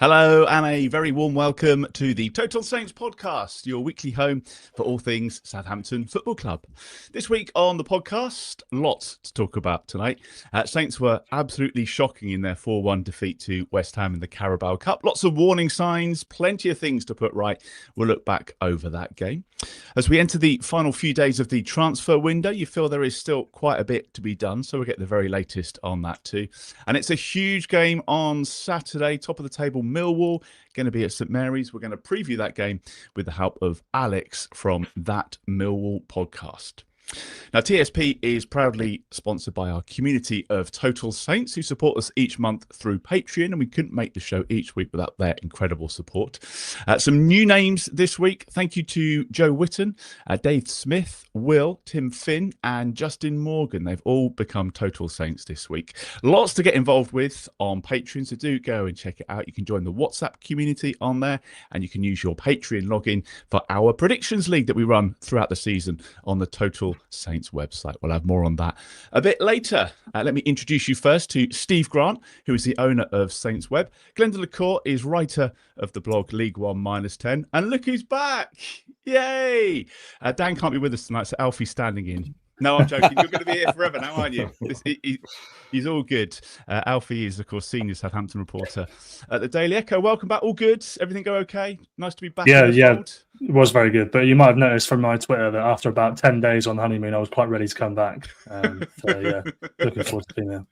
Hello and a very warm welcome to the Total Saints podcast, your weekly home for all things Southampton Football Club. This week on the podcast, lots to talk about tonight. Saints were absolutely shocking in their 4-1 defeat to West Ham in the Carabao Cup. Lots of warning signs, plenty of things to put right. We'll look back over that game. As we enter the final few days of the transfer window, you feel there is still quite a bit to be done, so we'll get the very latest on that too. And it's a huge game on Saturday, top of the table Millwall, going to be at St Mary's. We're going to preview that game with the help of Alex from That Millwall Podcast. Now, TSP is proudly sponsored by our community of Total Saints who support us each month through Patreon, and we couldn't make the show each week without their incredible support. Some new names this week. Thank you to Joe Whitton, Dave Smith, Will, Tim Finn, and Justin Morgan. They've all become Total Saints this week. Lots to get involved with on Patreon, so do go and check it out. You can join the WhatsApp community on there, and you can use your Patreon login for our predictions league that we run throughout the season on the Total Saints website. We'll have more on that a bit later. Let me introduce you first to Steve Grant, who is the owner of Saints Web. Glenda LaCour is writer of the blog League One -10. And look who's back! Yay! Dan can't be with us tonight, so Alfie's standing in. No, I'm joking. You're going to be here forever now, aren't you? He's all good. Alfie is, of course, senior Southampton reporter at the Daily Echo. Welcome back. All good? Everything go okay? Nice to be back. Yeah. It was very good. But you might have noticed from my Twitter that after about 10 days on the honeymoon, I was quite ready to come back. Looking forward to being there.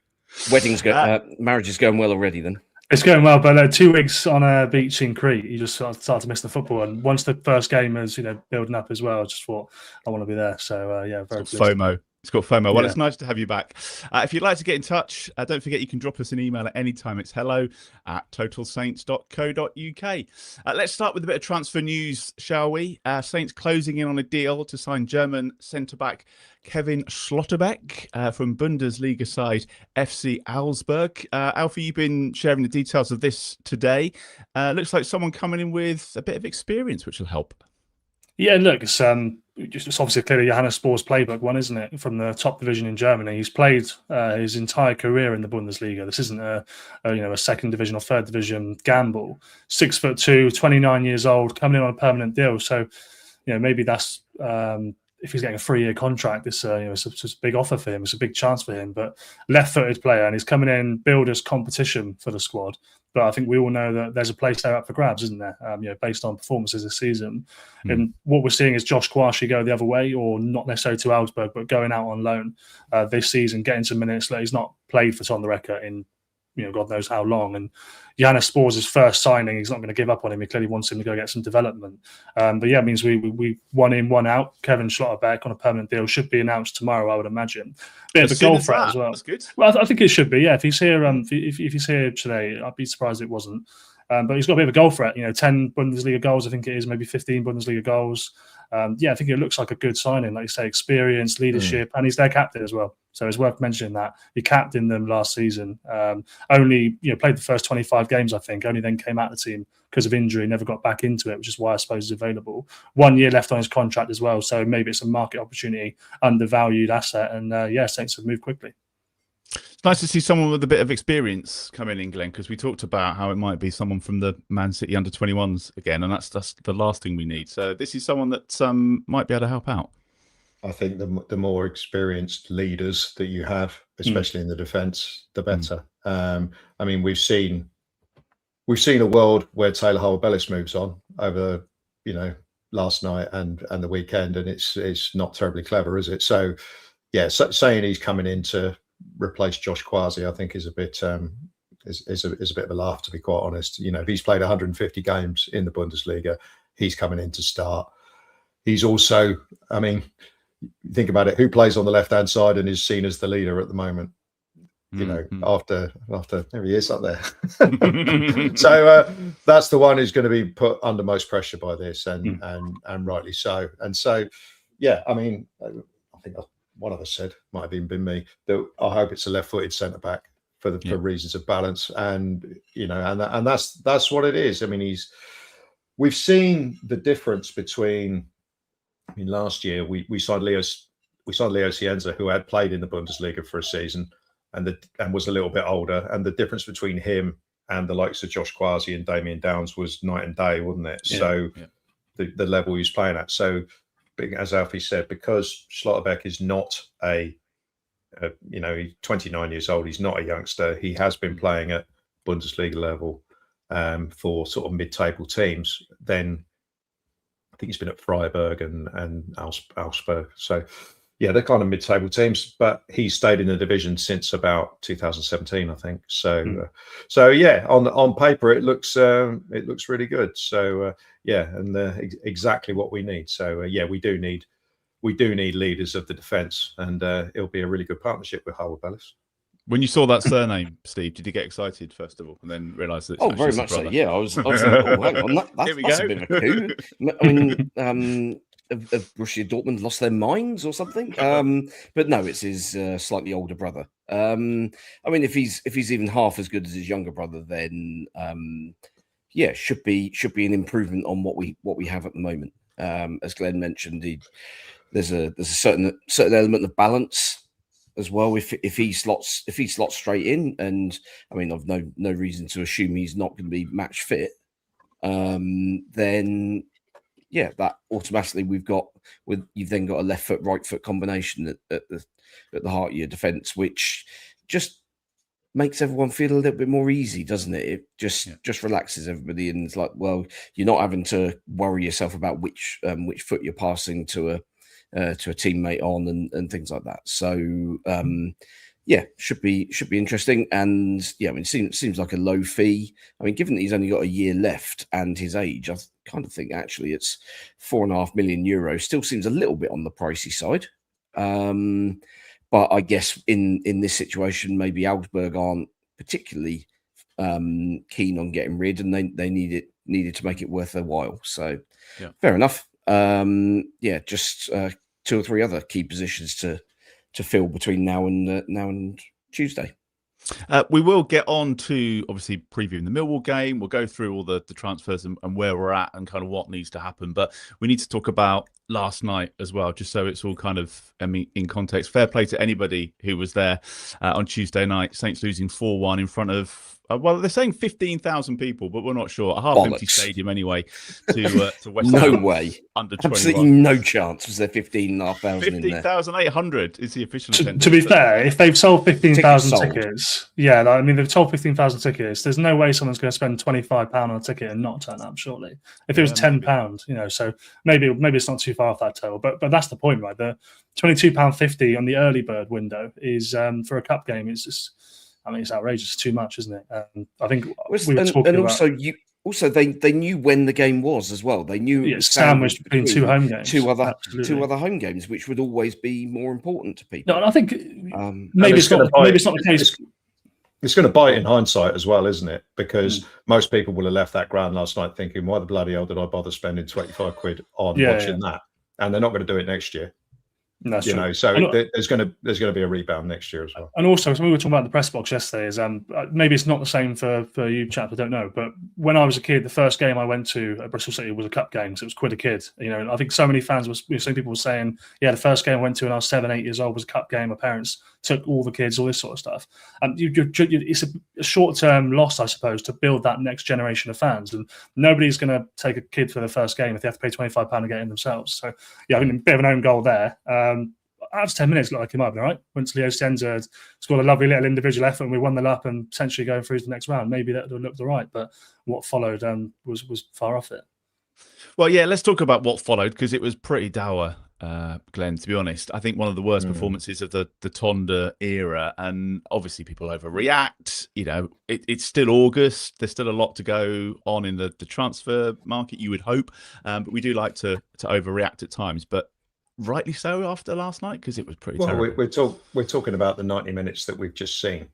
Marriage is going well already then? It's going well, but 2 weeks on a beach in Crete, you just start to miss the football. And once the first game is, building up as well, I just thought I want to be there. So, very pleased. FOMO. It's got FOMO. Well, Yeah. It's nice to have you back. If you'd like to get in touch, don't forget you can drop us an email at any time. It's hello@totalsaints.co.uk. Let's start with a bit of transfer news, shall we? Saints closing in on a deal to sign German centre-back Keven Schlotterbeck from Bundesliga side FC Augsburg. Alfie, you've been sharing the details of this today. Looks like someone coming in with a bit of experience, which will help. Yeah, look, it's obviously clearly Johannes Spor's playbook one, isn't it? From the top division in Germany, he's played his entire career in the Bundesliga. This isn't a second division or third division gamble. 6'2", 29 years old, coming in on a permanent deal. So, maybe that's if he's getting a 3-year contract, it's a big offer for him. It's a big chance for him. But left-footed player, and he's coming in, build as competition for the squad. But I think we all know that there's a place there up for grabs, isn't there? Based on performances this season. And what we're seeing is Josh Kwashi go the other way, or not necessarily to Augsburg, but going out on loan this season, getting some minutes. He's not played for Tonda Eckert in God knows how long. And Johannes Spor's his first signing. He's not going to give up on him. He clearly wants him to go get some development. It means we one in, one out. Keven Schlotterbeck on a permanent deal should be announced tomorrow, I would imagine. Bit of a goal threat as well. That's good. Well, I think it should be. Yeah, if he's here, if he's here today, I'd be surprised if it wasn't. But he's got a bit of a goal threat. 10 Bundesliga goals, I think it is, maybe 15 Bundesliga goals. I think it looks like a good signing. Like you say, experience, leadership, and he's their captain as well. So it's worth mentioning that he captained them last season. Only played the first 25 games, I think. Only then came out of the team because of injury, never got back into it, which is why I suppose he's available. 1 year left on his contract as well. So maybe it's a market opportunity, undervalued asset, and Saints have moved quickly. It's nice to see someone with a bit of experience come in England, because we talked about how it might be someone from the Man City under-21s again, and that's the last thing we need. So this is someone that might be able to help out. I think the more experienced leaders that you have, especially in the defence, the better. We've seen a world where Taylor Hull-Bellis moves on over last night and the weekend, and it's not terribly clever, is it? So saying he's coming in to replace Josh Kwashi, I think is a bit is a bit of a laugh, to be quite honest. If he's played 150 games in the Bundesliga, he's coming in to start. He's also, think about it, who plays on the left-hand side and is seen as the leader at the moment? After there he is up there. So that's the one who's going to be put under most pressure by this, and rightly so. And so, I think one of us said, might have even been me, that I hope it's a left-footed centre-back for reasons of balance, and that's what it is. We've seen the difference between. Last year we signed Leo Cienza, who had played in the Bundesliga for a season and was a little bit older, and the difference between him and the likes of Josh Quasi and Damien Downs was night and day, wasn't it? Yeah, So yeah. the level he was playing at. So, as Alfie said, because Schlotterbeck is not he's 29 years old. He's not a youngster. He has been playing at Bundesliga level for sort of mid-table teams. Then I think he's been at Freiburg and Augsburg. So, yeah, they're kind of mid-table teams, but he's stayed in the division since about 2017, I think. So, yeah, on paper it looks really good. So, exactly what we need. So, we do need leaders of the defence, and it'll be a really good partnership with Howard Bellis. When you saw that surname, Steve, did you get excited first of all, and then realise that? It's very much so. Yeah, I was like, oh, hang on, that's a bit of a coup. I mean, have Borussia Dortmund lost their minds or something? But no, it's his slightly older brother. I mean, if he's even half as good as his younger brother, then should be an improvement on what we have at the moment. As Glenn mentioned, there's a certain element of balance as well. If he slots straight in, and I mean, I've no reason to assume he's not going to be match fit, then yeah, that automatically you've then got a left foot right foot combination at the heart of your defence, which just makes everyone feel a little bit more easy, doesn't it? It just relaxes everybody, and it's like, well, you're not having to worry yourself about which foot you're passing to a teammate on and things like that. So should be interesting. And yeah, I mean, it seems like a low fee. I mean, given that he's only got a year left and his age, I kind of think actually it's €4.5 million still seems a little bit on the pricey side. But I guess in this situation, maybe Augsburg aren't particularly keen on getting rid, and they needed to make it worth their while. So fair enough. Just 2 or 3 other key positions to fill between now and Tuesday. We will get on to obviously previewing the Millwall game. We'll go through all the transfers and where we're at and kind of what needs to happen. But we need to talk about last night as well, just so it's all kind of in context. Fair play to anybody who was there on Tuesday night. Saints losing 4-1 in front of, they're saying 15,000 people, but we're not sure. A half-empty stadium anyway to West Ham. No way. Under 21. Absolutely no chance was there 15,500 in there. 15,800 is the official attendance. To be fair, if they've sold 15,000 tickets, I mean, they've sold 15,000 tickets, there's no way someone's going to spend £25 on a ticket and not turn up, surely. If it was £10, so maybe it's not too far off that total. But that's the point, right? The £22.50 on the early bird window is for a cup game. It's just, I mean, it's outrageous. It's too much, isn't it? I think we were talking about... Also, they knew when the game was as well. They knew it was sandwiched between 2 home games, two other home games, which would always be more important to people. No, and I think maybe it's not the case. It's going to bite in hindsight as well, isn't it? Because most people will have left that ground last night thinking, "Why the bloody hell did I bother spending 25 quid on watching that?" And they're not going to do it next year. That's you true. know, so there's going to be a rebound next year as well. And also, so we were talking about the press box yesterday. Is maybe it's not the same for you chaps, I don't know. But when I was a kid, the first game I went to at Bristol City was a cup game, so it was quid a kid. You know, and I think so many fans some people were saying, the first game I went to when I was 7, 8 years old was a cup game. My parents took all the kids, all this sort of stuff. And it's a short-term loss, I suppose, to build that next generation of fans. And nobody's going to take a kid for the first game if they have to pay £25 to get in themselves. So I think a bit of an own goal there. After 10 minutes, looked like he might be all right. Went to Leo Stenza, scored a lovely little individual effort, and we won the lap and potentially going through to the next round. Maybe that would have looked all right, but what followed was far off it. Well, let's talk about what followed, because it was pretty dour, Glenn, to be honest. I think one of the worst performances of the Tonda era, and obviously people overreact. You know, it's still August. There's still a lot to go on in the transfer market, you would hope, but we do like to overreact at times. But rightly so after last night, because it was pretty terrible. We're talking about the 90 minutes that we've just seen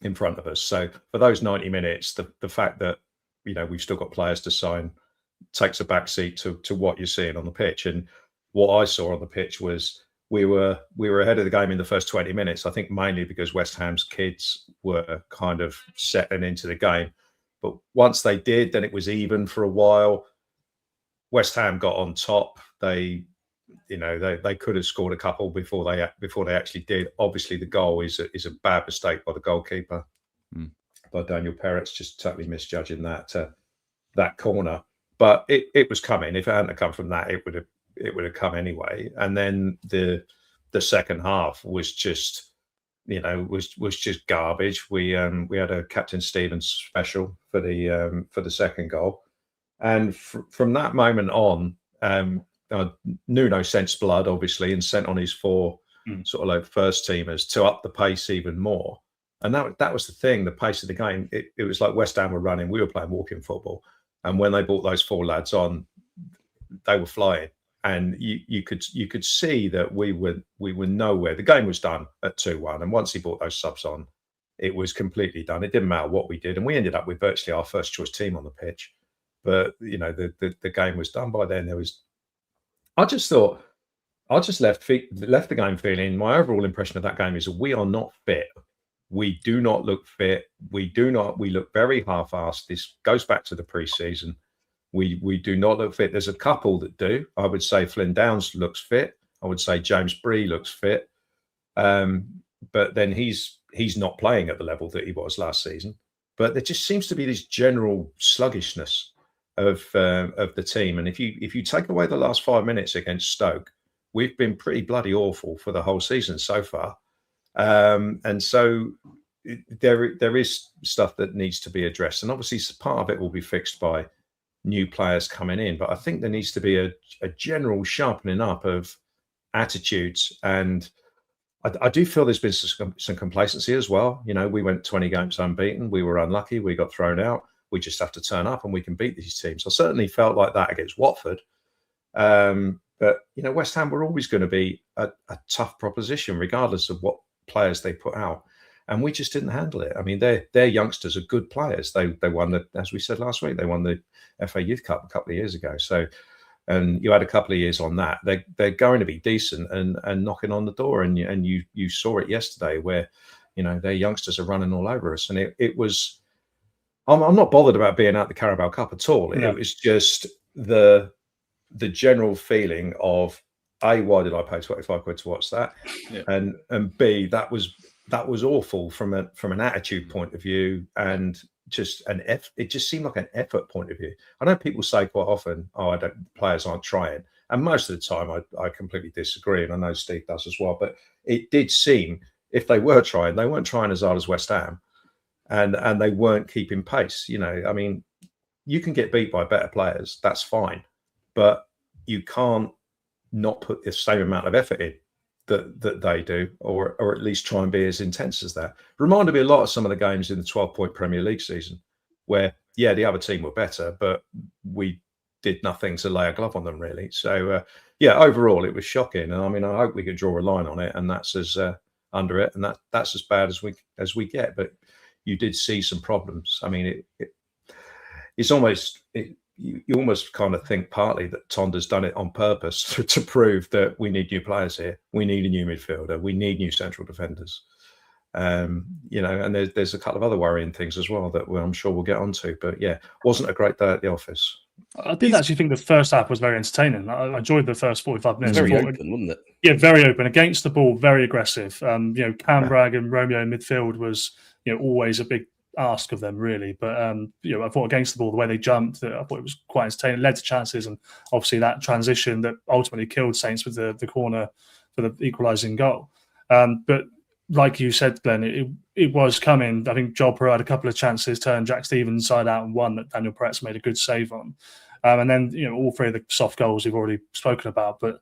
in front of us. So for those 90 minutes, the fact that we've still got players to sign takes a backseat to what you're seeing on the pitch. And what I saw on the pitch was we were ahead of the game in the first 20 minutes. I think mainly because West Ham's kids were kind of settling into the game. But once they did, then it was even for a while. West Ham got on top. They could have scored a couple before they actually did. Obviously, the goal is a bad mistake by the goalkeeper. by Daniel Peretz, just totally misjudging that corner. But it was coming. If it hadn't come from that, it would have come anyway. And then the second half was just, was just garbage. We had a Captain Stevens special for the second goal, and from that moment on, Nuno sensed blood, obviously, and sent on his 4 sort of like first teamers to up the pace even more. And that was the thing, the pace of the game. It was like West Ham were running, we were playing walking football. And when they brought those 4 lads on, they were flying. And you could see that we were nowhere. The game was done at 2-1. And once he brought those subs on, it was completely done. It didn't matter what we did. And we ended up with virtually our first choice team on the pitch. But, the game was done by then. I just left the game feeling, my overall impression of that game is that we are not fit. We do not look fit. We look very half-assed. This goes back to the pre-season. We do not look fit. There's a couple that do. I would say Flynn Downs looks fit. I would say James Bree looks fit. But then he's not playing at the level that he was last season. But there just seems to be this general sluggishness of the team. And if you take away the last 5 minutes against Stoke, we've been pretty bloody awful for the whole season so far. And so there is stuff that needs to be addressed. And obviously part of it will be fixed by new players coming in. But I think there needs to be a general sharpening up of attitudes. And I do feel there's been some complacency as well. We went 20 games unbeaten. We were unlucky. We got thrown out. We just have to turn up and we can beat these teams. I certainly felt like that against Watford. But, West Ham were always going to be a tough proposition, regardless of what players they put out. And we just didn't handle it. I mean, their youngsters are good players. They won as we said last week, they won the FA Youth Cup a couple of years ago. So, and you had a couple of years on that. They're going to be decent and knocking on the door. And you saw it yesterday where, their youngsters are running all over us. And it was, I'm not bothered about being out the Carabao Cup at all. No. It was just the general feeling of, A, why did I pay 25 quid to watch that? Yeah. And B, that was awful from an attitude point of view, and just it just seemed like an effort point of view. I know people say quite often, players aren't trying. And most of the time I completely disagree, and I know Steve does as well. But it did seem, if they were trying, they weren't trying as hard as West Ham, and they weren't keeping pace. I mean, you can get beat by better players, that's fine, but you can't not put the same amount of effort in that they do, or at least try and be as intense as that. Reminded me a lot of some of the games in the 12-point Premier League season, where, the other team were better, but we did nothing to lay a glove on them, really. So, overall, it was shocking. And I mean, I hope we could draw a line on it, and that's as under it, and that's as bad as we get. But you did see some problems. I mean, it's almost... You almost kind of think partly that Tonda's done it on purpose to prove that we need new players here. We need a new midfielder. We need new central defenders. And there's a couple of other worrying things as well that I'm sure we'll get onto. But wasn't a great day at the office. I did actually think the first half was very entertaining. I enjoyed the first 45 minutes. Very open, wasn't it? Yeah, very open. Against the ball, very aggressive. Cambrag and Romeo in midfield was, always a big ask of them, really. But I thought against the ball, the way they jumped, I thought it was quite entertaining. It led to chances, and obviously that transition that ultimately killed Saints with the corner for the equalising goal. But like you said, Glenn, it was coming. I think Joel Perot had a couple of chances, turned Jack Stevens side out, and one that Daniel Peretz made a good save on. And then all three of the soft goals we've already spoken about, but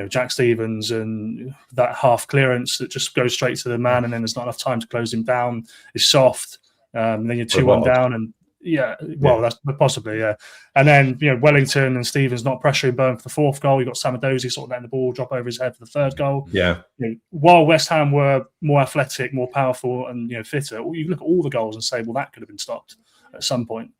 Jack Stevens and that half clearance that just goes straight to the man, and then there's not enough time to close him down is soft. And then you're 2-1 down, and that's possibly, and then Wellington and Stevens not pressuring Burn for the fourth goal. You got Samadozi sort of letting the ball drop over his head for the third goal. While West Ham were more athletic, more powerful, and fitter, you look at all the goals and say, well, that could have been stopped at some point.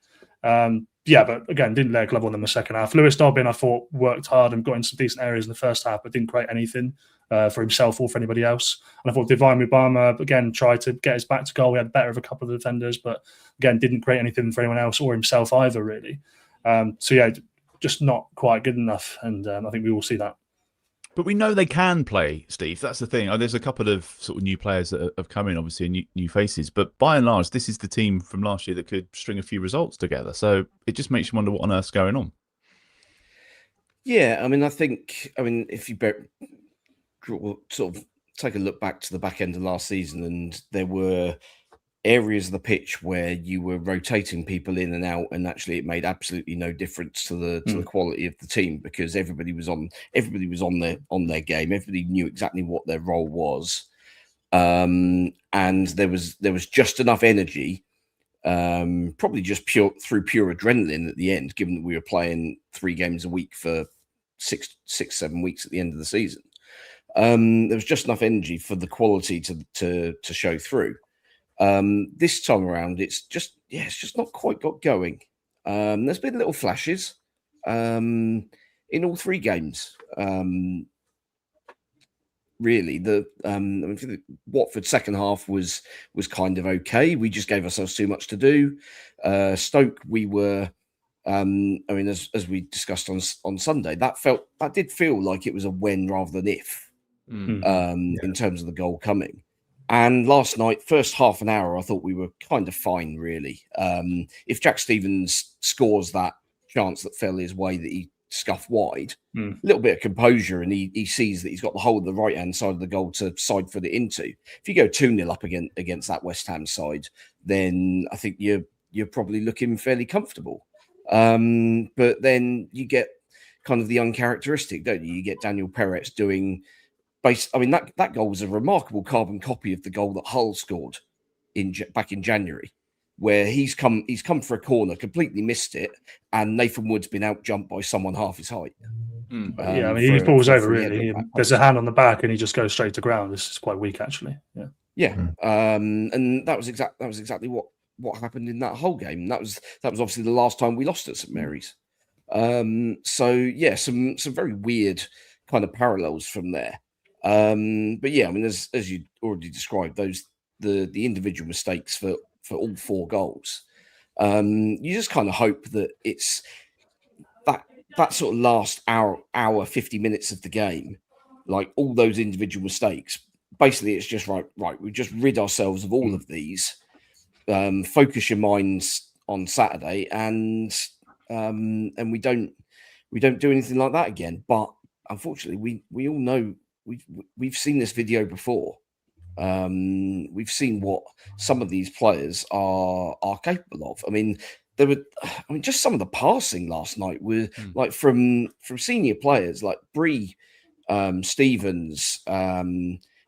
But again, didn't lay a glove on them in the second half. Lewis Dobbin, I thought, worked hard and got in some decent areas in the first half, but didn't create anything for himself or for anybody else. And I thought Divine Mubama, again, tried to get his back to goal. He had better of a couple of the defenders, but again, didn't create anything for anyone else or himself either, really. Just not quite good enough. And I think we will see that. But we know they can play, Steve. That's the thing. There's a couple of sort of new players that have come in, obviously, and new faces. But by and large, this is the team from last year that could string a few results together. So it just makes you wonder what on earth's going on. Yeah, I mean, if you sort of take a look back to the back end of last season, and there were areas of the pitch where you were rotating people in and out, and actually it made absolutely no difference to the quality of the team, because everybody was on their game. Everybody knew exactly what their role was, and there was just enough energy, probably just pure adrenaline at the end, given that we were playing 3 games a week for 7 weeks at the end of the season. There was just enough energy for the quality to show through. This time around, it's just not quite got going. There's been little flashes in all 3 games. Really, the Watford second half was kind of okay. We just gave ourselves too much to do. Stoke, we were. As we discussed on Sunday, that did feel like it was a when rather than if, in terms of the goal coming. And last night, first half an hour, I thought we were kind of fine, really. If Jack Stevens scores that chance that fell his way that he scuffed wide, a little bit of composure, and he sees that he's got the whole of the right-hand side of the goal to side foot it into. If you go 2-0 up against that West Ham side, then I think you're probably looking fairly comfortable. But then you get kind of the uncharacteristic, don't you? You get Daniel Peretz doing... that goal was a remarkable carbon copy of the goal that Hull scored back in January, where he's come for a corner, completely missed it, and Nathan Wood's been out jumped by someone half his height. He falls over really. There's a hand on the back, and he just goes straight to ground. This is quite weak, actually. And that was exactly what happened in that whole game. That was obviously the last time we lost at St Mary's. Some very weird kind of parallels from there. As you already described, the individual mistakes for all 4 goals. You just kind of hope that it's that sort of last hour 50 minutes of the game, like all those individual mistakes. Basically, it's just right. We just rid ourselves of all of these. Focus your minds on Saturday, and we don't do anything like that again. But unfortunately, we all know. We've seen this video before. We've seen what some of these players are capable of. Just some of the passing last night were like from senior players like Bree, Stevens,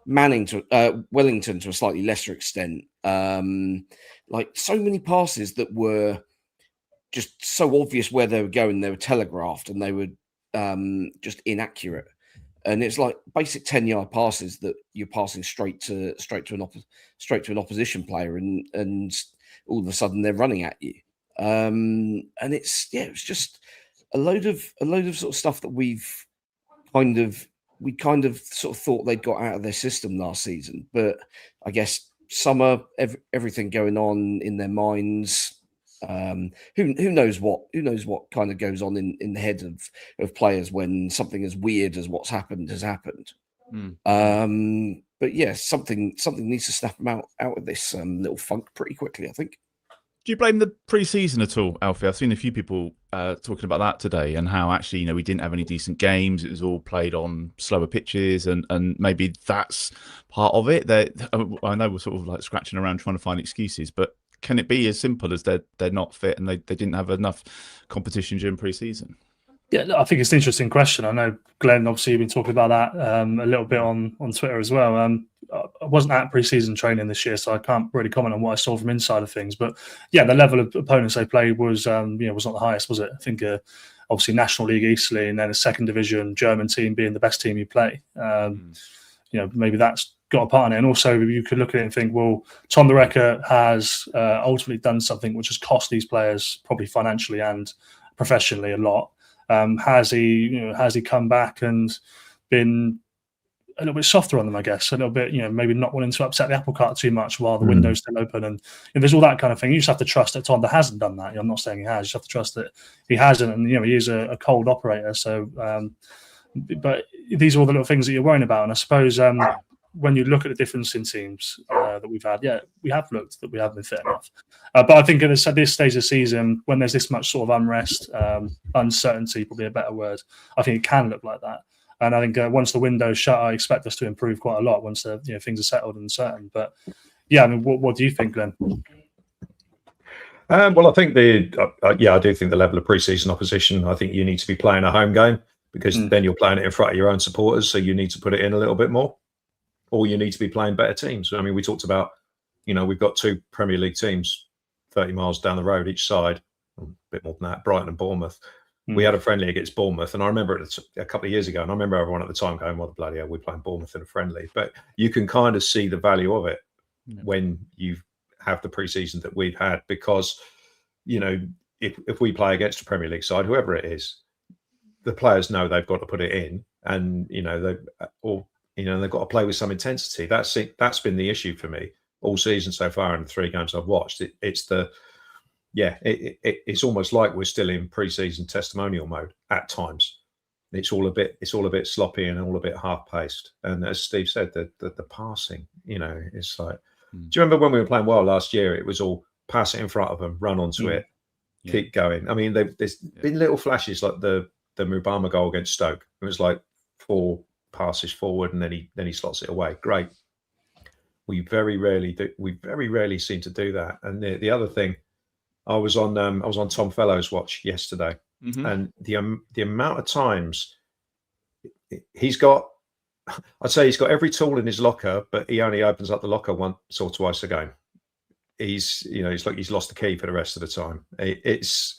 Manning to Wellington to a slightly lesser extent. Like so many passes that were just so obvious where they were going. They were telegraphed, and they were just inaccurate. And it's like basic 10-yard passes that you're passing straight to an opposition player, and all of a sudden they're running at you. And it's just a load of sort of stuff that we kind of sort of thought they'd got out of their system last season. But I guess summer, everything going on in their minds. Who knows what kind of goes on in the head of players when something as weird as what's happened has happened. But yeah, something needs to snap them out of this little funk pretty quickly, I think. Do you blame the pre-season at all, Alfie? I've seen a few people talking about that today, and how actually, we didn't have any decent games. It was all played on slower pitches, and maybe that's part of it. I know we're sort of like scratching around trying to find excuses, but can it be as simple as they're not fit and they didn't have enough competition during pre-season? Yeah, I think it's an interesting question. I know, Glenn, obviously you've been talking about that a little bit on Twitter as well. I wasn't at pre-season training this year, so I can't really comment on what I saw from inside of things. But yeah, the level of opponents they played was not the highest, was it? I think obviously National League Eastleigh, and then a second division German team being the best team you play. Maybe that's got a part in it. And also you could look at it and think, well, Tonda Eckert has ultimately done something which has cost these players probably financially and professionally a lot. Has he come back and been a little bit softer on them, I guess, a little bit, maybe not wanting to upset the apple cart too much while the window's still open, and there's all that kind of thing. You just have to trust that Tonda hasn't done that. I'm not saying he has. You just have to trust that he hasn't, and he is a cold operator. So But these are all the little things that you're worrying about. And I suppose when you look at the difference in teams that we've had, we have looked that we haven't been fit enough. But I think at this stage of the season, when there's this much sort of unrest, uncertainty, probably a better word, I think it can look like that. And I think once the window's shut, I expect us to improve quite a lot once things are settled and certain. But yeah, I mean, what do you think, Glenn? Well, I think I do think the level of pre-season opposition. I think you need to be playing a home game because then you're playing it in front of your own supporters. So you need to put it in a little bit more, or you need to be playing better teams. I mean, we talked about, we've got 2 Premier League teams 30 miles down the road each side, a bit more than that, Brighton and Bournemouth. We had a friendly against Bournemouth, and I remember it a couple of years ago, and I remember everyone at the time going, "What the bloody hell, we're playing Bournemouth in a friendly." But you can kind of see the value of it when you have the pre-season that we've had, because if we play against a Premier League side, whoever it is, the players know they've got to put it in, and they've got to play with some intensity. That's been the issue for me all season so far in the 3 games I've watched. It's almost like we're still in pre-season testimonial mode at times. It's all a bit sloppy and all a bit half-paced. And as Steve said, the passing, it's like. Do you remember when we were playing well last year? It was all pass it in front of them, run onto it, keep going. I mean, there's been little flashes like the Mubama goal against Stoke. It was like 4 passes forward and then he slots it away. Great. We very rarely seem to do that. And the other thing. I was on Tom Fellow's watch yesterday, and the amount of times he's got every tool in his locker, but he only opens up the locker once or twice a game. He's like he's lost the key for the rest of the time. It's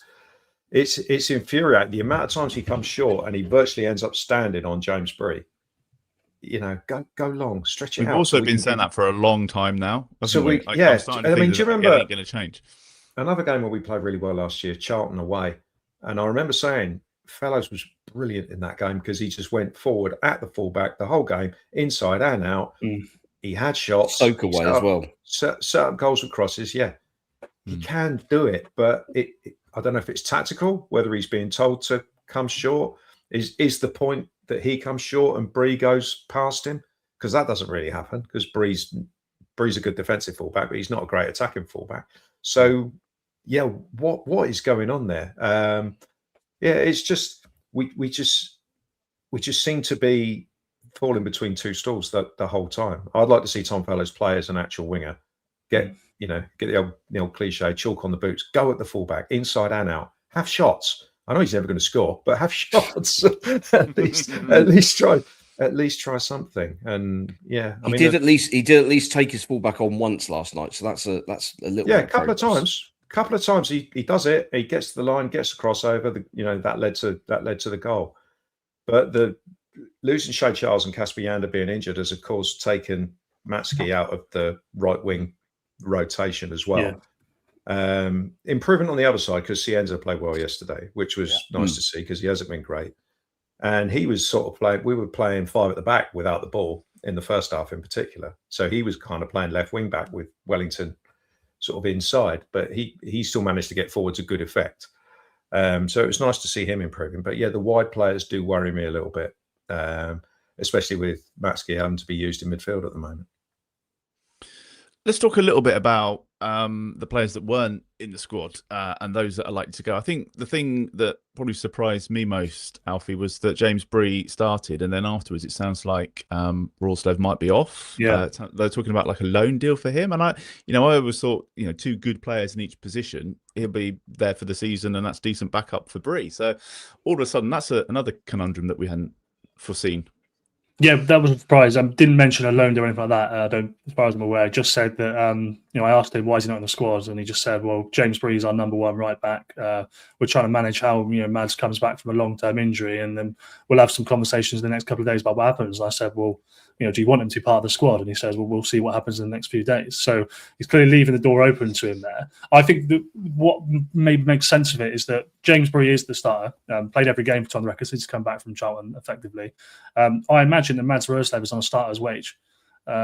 infuriating the amount of times he comes short, and he virtually ends up standing on James Bree. Go long, stretch it out. We've also been saying that for a long time now. So do you remember? Ain't going to change. Another game where we played really well last year, Charlton away. And I remember saying Fellows was brilliant in that game because he just went forward at the fullback the whole game, inside and out. He had shots. Soak away as well. Set up goals with crosses, He can do it, but I don't know if it's tactical, whether he's being told to come short. Is the point that he comes short and Bree goes past him? Because that doesn't really happen because Bree's a good defensive fullback, but he's not a great attacking fullback. So... what is going on there? It's just we just seem to be falling between 2 stools the whole time. I'd like to see Tom Fellows play as an actual winger. Get the old cliche, chalk on the boots, go at the fullback, inside and out, have shots. I know he's never going to score, but have shots. at least try something. And he did at least take his fullback on once last night. So that's a little a couple of times. Couple of times he does it. He gets to the line, gets a crossover. That led to the goal. But the losing Shea Charles and Casper Yander being injured has of course taken Matsky out of the right wing rotation as well. Improvement on the other side because Cienza played well yesterday, which was nice to see because he hasn't been great. And he was sort of playing. We were playing 5 at the back without the ball in the first half in particular. So he was kind of playing left wing back with Wellington sort of inside, but he still managed to get forward to good effect. So it was nice to see him improving. But the wide players do worry me a little bit, especially with Matsky having to be used in midfield at the moment. Let's talk a little bit about the players that weren't in the squad and those that are likely to go. I think the thing that probably surprised me most, Alfie, was that James Bree started, and then afterwards it sounds like Rawslev might be off. They're talking about like a loan deal for him, and I always thought 2 good players in each position, he'll be there for the season, and that's decent backup for Bree. So all of a sudden, that's another conundrum that we hadn't foreseen. Yeah, that was a surprise. Didn't mention a loan or anything like that. As far as I'm aware, just said that. I asked him why is he not in the squad, and he just said, "Well, James Bree is our number 1 right back. We're trying to manage how Mads comes back from a long-term injury, and then we'll have some conversations in the next couple of days about what happens." And I said, "Well, do you want him to be part of the squad?" And he says, "Well, we'll see what happens in the next few days." So he's clearly leaving the door open to him there. I think that what maybe makes sense of it is that James Bree is the starter. Played every game for Tonda Eckert since he's come back from Charlton, effectively. I imagine that Mads Rawslev is on a starter's wage.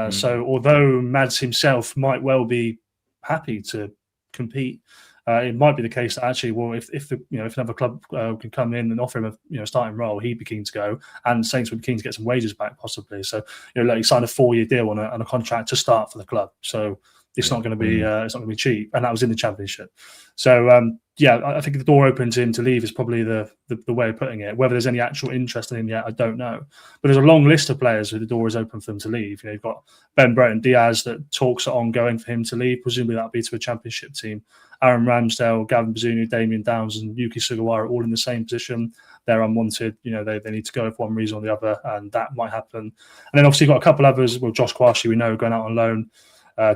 So although Mads himself might well be happy to compete it might be the case that actually, well, if another club can come in and offer him a starting role, he'd be keen to go, and Saints would be keen to get some wages back possibly. So like he signed a 4-year deal on a contract to start for the club. So it's not going to be cheap, and that was in the Championship. So I think the door open to him to leave is probably the way of putting it. Whether there's any actual interest in him yet, I don't know. But there's a long list of players who the door is open for them to leave. You've got Ben Brereton Diaz, that talks are ongoing for him to leave. Presumably that'll be to a Championship team. Aaron Ramsdale, Gavin Bazunu, Damien Downs, and Yuki Sugawara all in the same position. They're unwanted. They need to go for one reason or the other, and that might happen. And then obviously you've got a couple others. Well, Josh Kwashi, we know, going out on loan.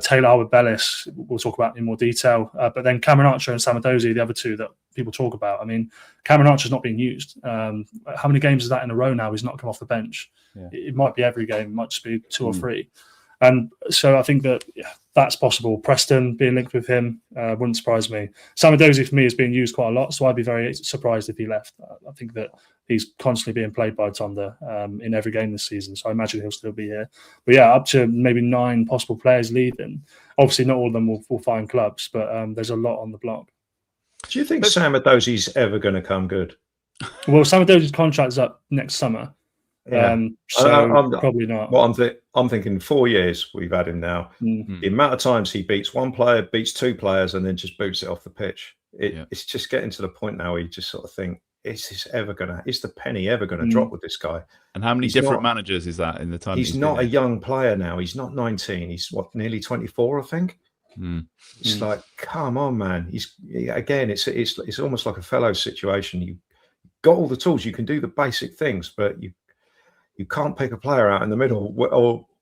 Taylor Harwood-Bellis, we'll talk about in more detail. But then Cameron Archer and Sam Edozie, the other two that people talk about. I mean, Cameron Archer's not being used. How many games is that in a row now? He's not come off the bench. Yeah. It might be every game. It might just be 2 or 3. And so I think that that's possible. Preston being linked with him wouldn't surprise me. Sam Edozie for me is being used quite a lot, so I'd be very surprised if he left. I think that he's constantly being played by Tonda in every game this season, so I imagine he'll still be here. But up to maybe 9 possible players leaving. Obviously, not all of them will find clubs, but there's a lot on the block. Do you think Sam Edozie's ever going to come good? Well, Sam Edozie's contract's up next summer. Yeah. So probably not. Well, I'm thinking 4 years we've had him now. Mm-hmm. The amount of times he beats one player, beats 2 players, and then just boots it off the pitch. It's just getting to the point now where you just sort of think, is the penny ever going to drop with this guy? And how many different managers is that in the time? He's not a young player now. He's not 19. He's nearly 24, I think. It's like, come on, man. It's almost like a fellow situation. You got all the tools. You can do the basic things, but you can't pick a player out in the middle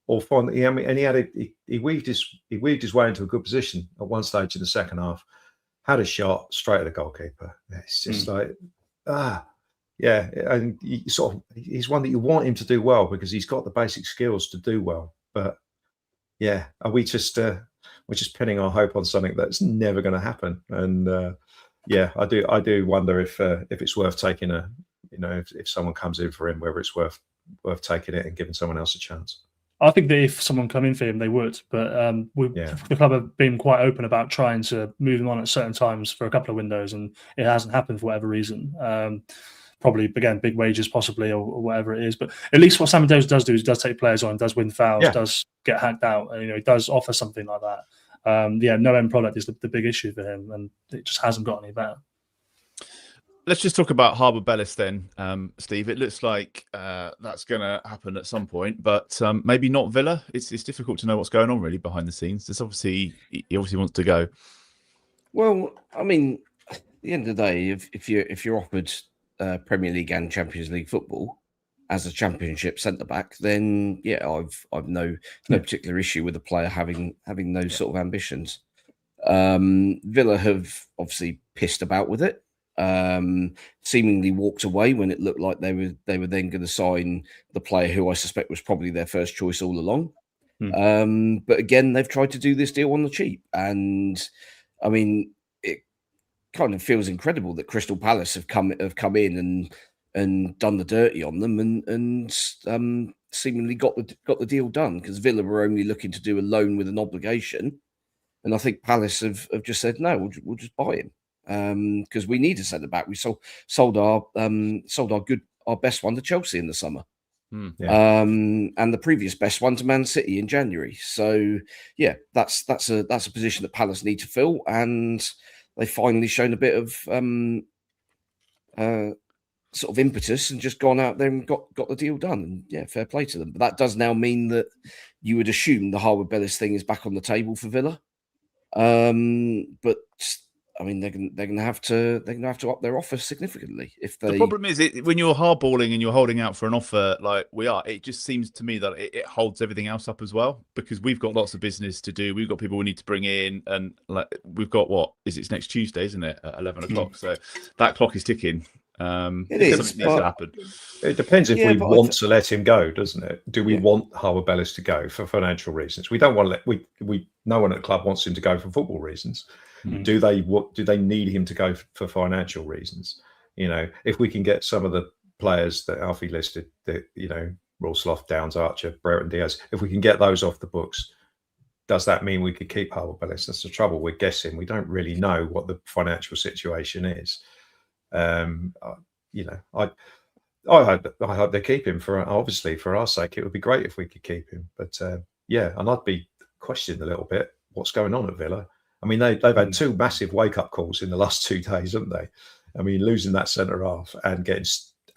or find. He weaved his way into a good position at one stage in the second half. Had a shot straight at the goalkeeper. It's just and he's one that you want him to do well because he's got the basic skills to do well. But are we just we're just pinning our hope on something that's never going to happen? And I do wonder if it's worth taking if someone comes in for him, whether it's worth taking it and giving someone else a chance. I think that if someone come in for him, they would. But the club have been quite open about trying to move him on at certain times for a couple of windows, and it hasn't happened for whatever reason. Probably, again, big wages possibly or whatever it is. But at least what Sam Edozie does do is he does take players on, does win fouls, does get hacked out. And, he does offer something like that. No end product is the big issue for him, and it just hasn't got any better. Let's just talk about Harwood-Bellis then, Steve. It looks like that's going to happen at some point, but maybe not Villa. It's difficult to know what's going on really behind the scenes. He obviously wants to go. Well, I mean, at the end of the day, if you're offered Premier League and Champions League football as a Championship centre back, then I've no particular issue with a player having those sort of ambitions. Villa have obviously pissed about with it. Seemingly walked away when it looked like they were then going to sign the player who I suspect was probably their first choice all along. But again, they've tried to do this deal on the cheap, and I mean, it kind of feels incredible that Crystal Palace have come in and done the dirty on them and seemingly got the deal done, because Villa were only looking to do a loan with an obligation, and I think Palace have just said no, we'll just buy him. Because we need a centre back. We sold our best one to Chelsea in the summer, and the previous best one to Man City in January. So that's a position that Palace need to fill, and they've finally shown a bit of sort of impetus and just gone out there and got the deal done. And fair play to them. But that does now mean that you would assume the Harwood-Bellis thing is back on the table for Villa, but. I mean, they're going to have to up their offer significantly. The problem is, when you're hardballing and you're holding out for an offer like we are, it just seems to me that it holds everything else up as well, because we've got lots of business to do. We've got people we need to bring in, and we've got it's next Tuesday, isn't it, at 11 o'clock? So that clock is ticking. It is. Something needs to happen. It depends if we want to let him go, doesn't it? Do we want Harwood-Bellis to go for financial reasons? We don't want to no one at the club wants him to go for football reasons. Do they need him to go for financial reasons? If we can get some of the players that Alfie listed, that Rorsloff, Downs, Archer, Brereton Diaz, if we can get those off the books, does that mean we could keep Harwood Bellis? That's the trouble. We're guessing. We don't really know what the financial situation is. I hope they keep him for our sake. It would be great if we could keep him. But and I'd be questioning a little bit what's going on at Villa. I mean, they've had two massive wake-up calls in the last 2 days, haven't they? I mean, losing that centre half and getting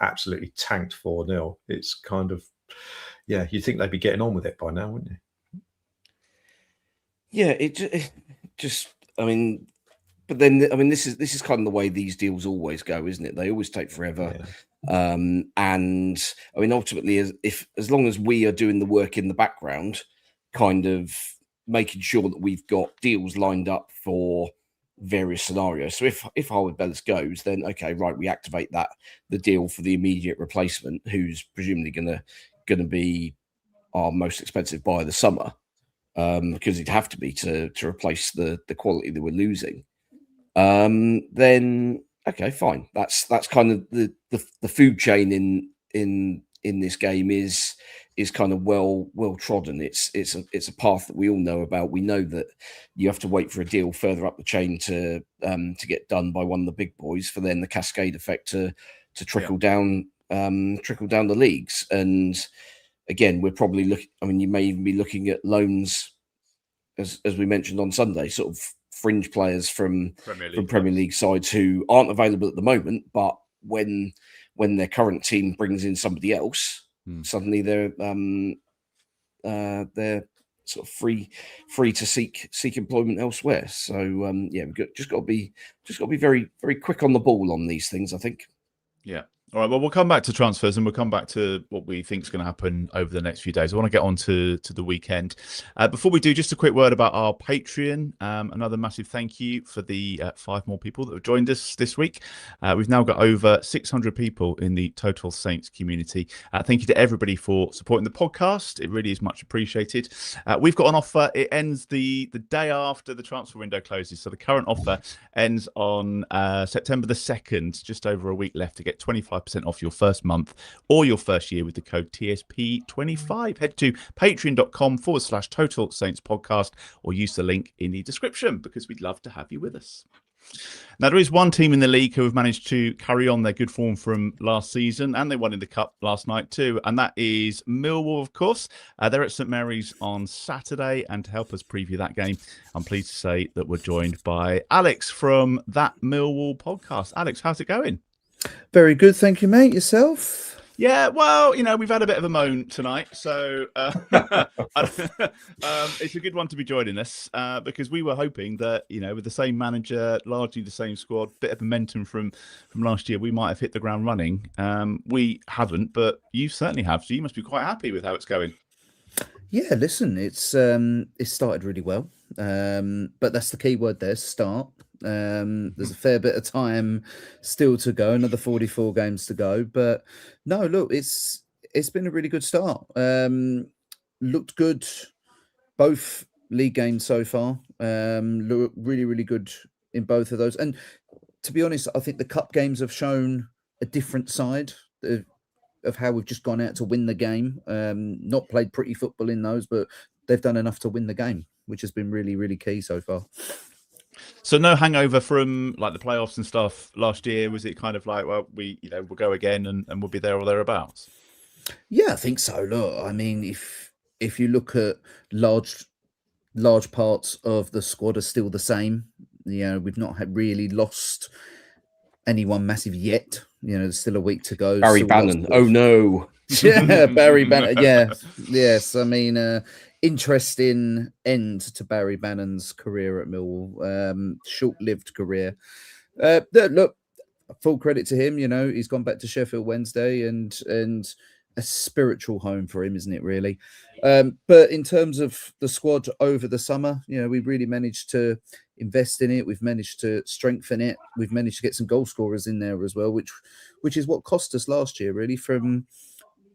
absolutely tanked 4-0. It's kind of, you'd think they'd be getting on with it by now, wouldn't you? Yeah, it just, but then, this is kind of the way these deals always go, isn't it? They always take forever. Yeah. And ultimately, as long as we are doing the work in the background, kind of making sure that we've got deals lined up for various scenarios. So if Harwood Bellis goes, then okay, right, we activate the deal for the immediate replacement, who's presumably gonna be our most expensive buy of the summer, because it'd have to be to replace the quality that we're losing. Then okay, fine. That's kind of the food chain in this game is kind of well trodden. It's a path that we all know about. We know that you have to wait for a deal further up the chain to get done by one of the big boys, for then the cascade effect to trickle down the leagues. And again, we're probably looking. You may even be looking at loans, as we mentioned on Sunday, sort of fringe players from Premier League sides who aren't available at the moment, but when their current team brings in somebody else, suddenly they're sort of free to seek employment elsewhere. So we've just got to be very, very quick on the ball on these things, I think. Yeah. All right, well, we'll come back to transfers and we'll come back to what we think is going to happen over the next few days. I want to get on to the weekend. Before we do, just a quick word about our Patreon. Another massive thank you for the 5 more people that have joined us this week. We've now got over 600 people in the Total Saints community. Thank you to everybody for supporting the podcast. It really is much appreciated. We've got an offer. It ends the day after the transfer window closes. So the current offer ends on September the 2nd, just over a week left to get 25% off your first month or your first year with the code TSP25. Head to patreon.com/Total Saints Podcast or use the link in the description, because we'd love to have you with us. Now, there is one team in the league who have managed to carry on their good form from last season, and they won in the Cup last night too, and that is Millwall, of course. They're at St Mary's on Saturday, and to help us preview that game, I'm pleased to say that we're joined by Alex from That Millwall Podcast. Alex, how's it going? Very good, thank you, mate. Yourself? Yeah, well, we've had a bit of a moan tonight, so it's a good one to be joining us, because we were hoping that, with the same manager, largely the same squad, bit of momentum from last year, we might have hit the ground running. We haven't, but you certainly have, so you must be quite happy with how it's going. Yeah, listen, it started really well, but that's the key word there, start. There's a fair bit of time still to go, another 44 games to go, but no, look, it's been a really good start. Looked good, both league games so far. Look really, really good in both of those, and to be honest, I think the cup games have shown a different side of how we've just gone out to win the game. Not played pretty football in those, but they've done enough to win the game, which has been really, really key so far. So no hangover from like the playoffs and stuff last year? Was it kind of like, well, we'll go again and we'll be there or thereabouts? Yeah, I think so. Look, I mean, if you look at large parts of the squad are still the same. We've not really lost anyone massive yet. There's still a week to go. Barry Bannon. Oh no. Yeah, Barry Bannon. Yeah. Yes. I mean, interesting end to Barry Bannon's career at Millwall. Short-lived career. Look, full credit to him. He's gone back to Sheffield Wednesday and a spiritual home for him, isn't it, really? But in terms of the squad over the summer, we've really managed to invest in it. We've managed to strengthen it. We've managed to get some goal scorers in there as well, which is what cost us last year, really, from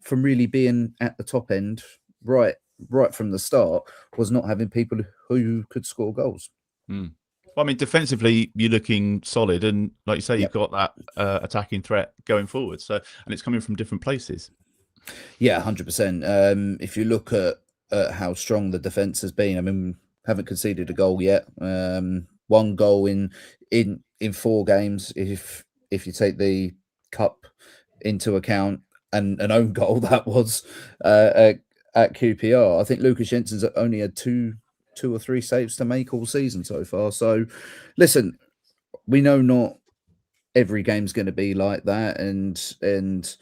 really being at the top end right from the start, was not having people who could score goals. Well, I mean, defensively, you're looking solid, and like you say, you've got that attacking threat going forward. So, and it's coming from different places. Yeah, 100%. If you look at how strong the defence has been, I mean, haven't conceded a goal yet. 1 goal in 4 games. If you take the cup into account, and an own goal that was at QPR. I think Lucas Jensen's only had two or three saves to make all season so far. So, listen, we know not every game's going to be like that, and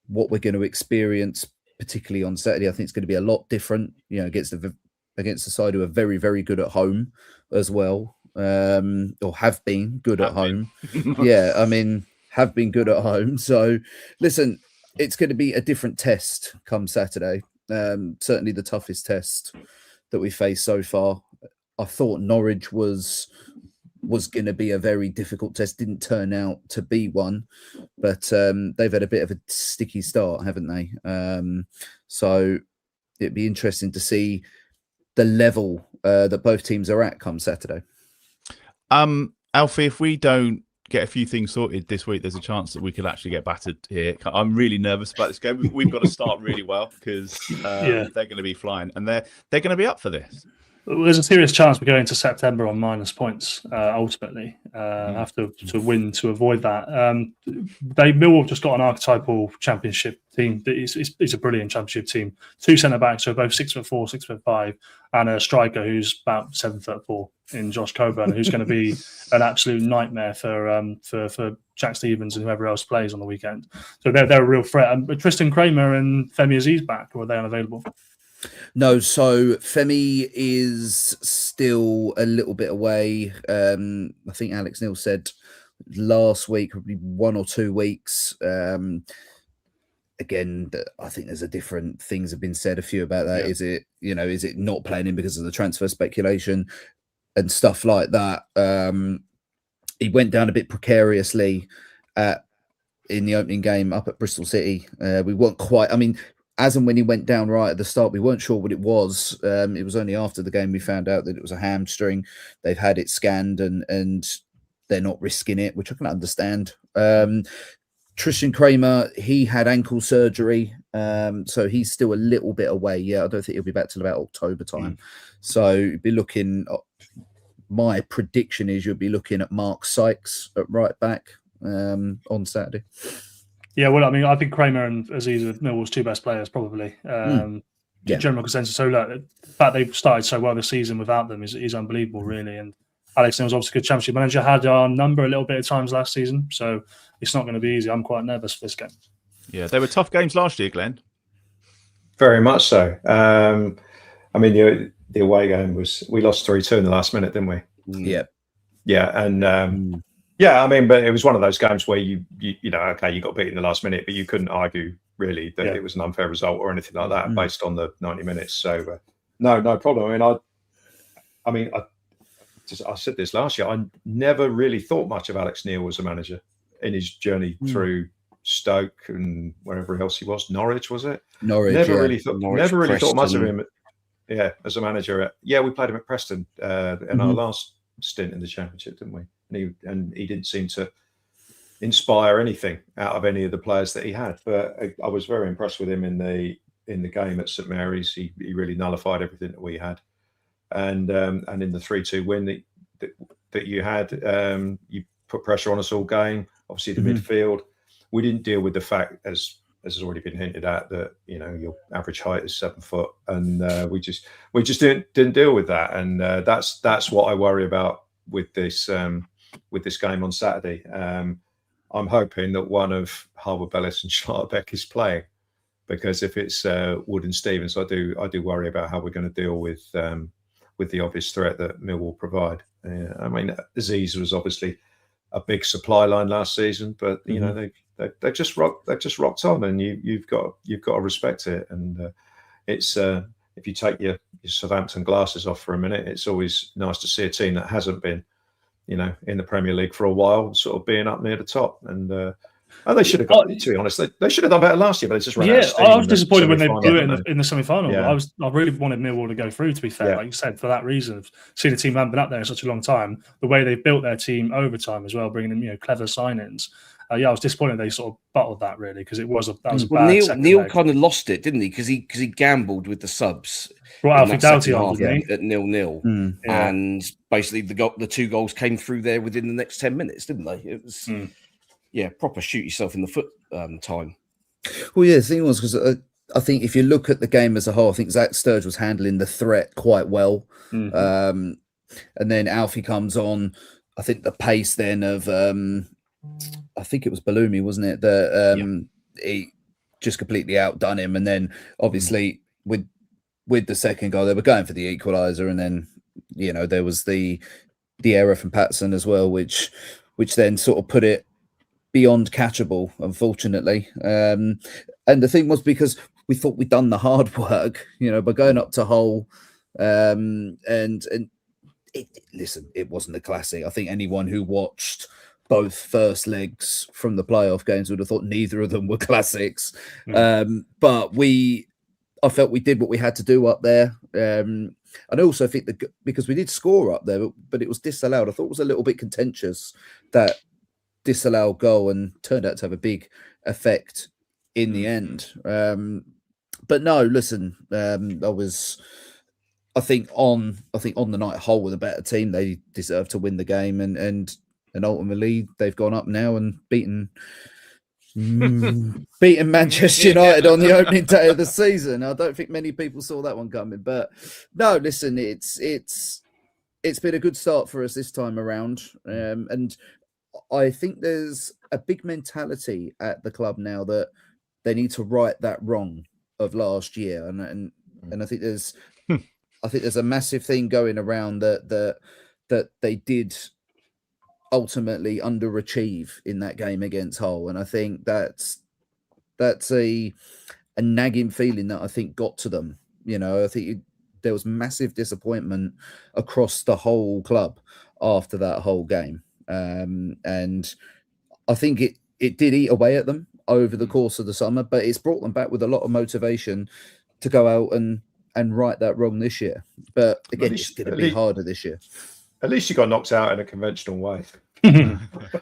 what we're going to experience, particularly on Saturday, I think it's going to be a lot different. Against the side who are very, very good at home as well, or have been good at home. Yeah, I mean, have been good at home. So, listen, it's going to be a different test come Saturday. Certainly the toughest test that we faced so far. I thought Norwich was going to be a very difficult test. Didn't turn out to be one, but they've had a bit of a sticky start, haven't they? So it'd be interesting to see the level that both teams are at come Saturday. Alfie, if we don't get a few things sorted this week, there's a chance that we could actually get battered here. I'm really nervous about this game. We've got to start really well because they're going to be flying, and they're going to be up for this. Well, there's a serious chance we go into September on minus points. Ultimately, have to win to avoid that. Millwall just got an archetypal championship team. It's a brilliant championship team. 2 centre backs who are both 6'4", 6'5", and a striker who's about 7'4" in Josh Coburn, who's going to be an absolute nightmare for Jack Stevens and whoever else plays on the weekend. So they're a real threat. But Tristan Kramer and Femi Aziz back, or are they unavailable? No, so Femi is still a little bit away. I think Alex Neil said last week, probably 1 or 2 weeks. Again, I think there's different things have been said. A few about that. Yeah. Is it not playing in because of the transfer speculation and stuff like that? He went down a bit precariously in the opening game up at Bristol City. We weren't quite. I mean, as and when he went down right at the start, we weren't sure what it was. It was only after the game we found out that it was a hamstring. They've had it scanned and they're not risking it, which I can understand. Tristan Kramer, he had ankle surgery, so he's still a little bit away. Yeah, I don't think he'll be back till about October time. So you'd be looking. My prediction is you'll be looking at Mark Sykes at right back on Saturday. Yeah, well, I mean, I think Kramer and Aziz are Millwall's 2 best players, probably. General consensus. So, look, the fact they've started so well this season without them is unbelievable, really. And Alex Neil's obviously a good championship manager, had our number a little bit of times last season, so it's not going to be easy. I'm quite nervous for this game. Yeah, they were tough games last year, Glenn. Very much so. I mean, the away game we lost 3-2 in the last minute, didn't we? Yeah. Yeah, and yeah, I mean, but it was one of those games where you okay, you got beat in the last minute, but you couldn't argue really that it was an unfair result or anything like that based on the 90 minutes. So no problem. I said this last year. I never really thought much of Alex Neil as a manager in his journey through Stoke and wherever else he was. Norwich, was it? Norwich. Never really thought much of him. Yeah, as a manager. We played him at Preston in our last stint in the Championship, didn't we? And he didn't seem to inspire anything out of any of the players that he had. But I was very impressed with him in the game at St Mary's. He really nullified everything that we had, and in the 3-2 win that you had, you put pressure on us all game. Obviously, the midfield, we didn't deal with the fact, as has already been hinted at, that your average height is 7 foot, and we just didn't deal with that, and that's what I worry about with this game on Saturday. I'm hoping that one of Harwood-Bellis and Schlotterbeck is playing, because if it's Wood and Stevens, I do worry about how we're going to deal with the obvious threat that Millwall provide. I mean, Aziz was obviously a big supply line last season, but they just rocked on, and you've got to respect it. And it's if you take your Southampton glasses off for a minute, it's always nice to see a team that hasn't been in the Premier League for a while, sort of being up near the top. And they should have got, to be honest, they should have done better last year, but they just ran out of steam. I was disappointed when they blew it in the semi-final. Yeah. I really wanted Millwall to go through, to be fair, like you said, for that reason. Seeing a team that hadn't been up there in such a long time, the way they've built their team over time as well, bringing in clever signings. I was disappointed they sort of bottled that really, because that was a Well, bad Neil leg. kind of lost it, didn't he? Because he gambled with the subs. Brought Alfie in that second Doughty on, half didn't he? at 0-0, Yeah. and basically the 2 goals came through there within the next 10 minutes, didn't they? It was proper shoot yourself in the foot time. Well, yeah, the thing was, because I think if you look at the game as a whole, I think Zach Sturge was handling the threat quite well. And then Alfie comes on. I think the pace then of, I think it was Balumi, wasn't it? That he just completely outdone him. And then obviously with the second goal, they were going for the equaliser. And then, there was the error from Patson as well, which then sort of put it beyond catchable, unfortunately. And the thing was, because we thought we'd done the hard work, by going up to Hull, and it wasn't a classic. I think anyone who watched both first legs from the playoff games would have thought neither of them were classics. But I felt we did what we had to do up there. And I also think that because we did score up there, but it was disallowed. I thought it was a little bit contentious, that disallowed goal, and turned out to have a big effect in the end. But no, listen, I think on the night, Hull were the better team. They deserved to win the game, and ultimately they've gone up now and beaten Manchester United on the opening day of the season. I don't think many people saw that one coming. But no, listen, it's been a good start for us this time around, and I think there's a big mentality at the club now that they need to right that wrong of last year, and I think there's a massive thing going around that they did ultimately underachieve in that game against Hull, and I think that's a nagging feeling that I think got to them. I think there was massive disappointment across the whole club after that whole game. And I think it did eat away at them over the course of the summer, but it's brought them back with a lot of motivation to go out and right that wrong this year. But again, it's going to be harder this year. At least you got knocked out in a conventional way.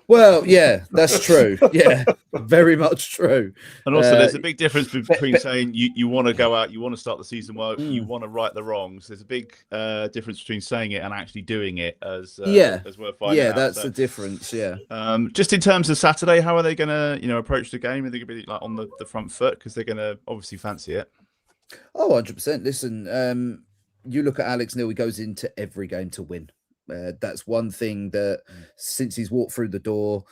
Well, yeah, that's true. Yeah, very much true. And also, there's a big difference between saying you want to go out, you want to start the season well, you want to right the wrongs. There's a big difference between saying it and actually doing it, as we're finding out. That's the difference. Yeah. Just in terms of Saturday, how are they going to approach the game? Are they going to be like on the front foot, because they're going to obviously fancy it? Oh, 100%. Listen, you look at Alex Neil, he goes into every game to win. That's one thing that since he's walked through the door,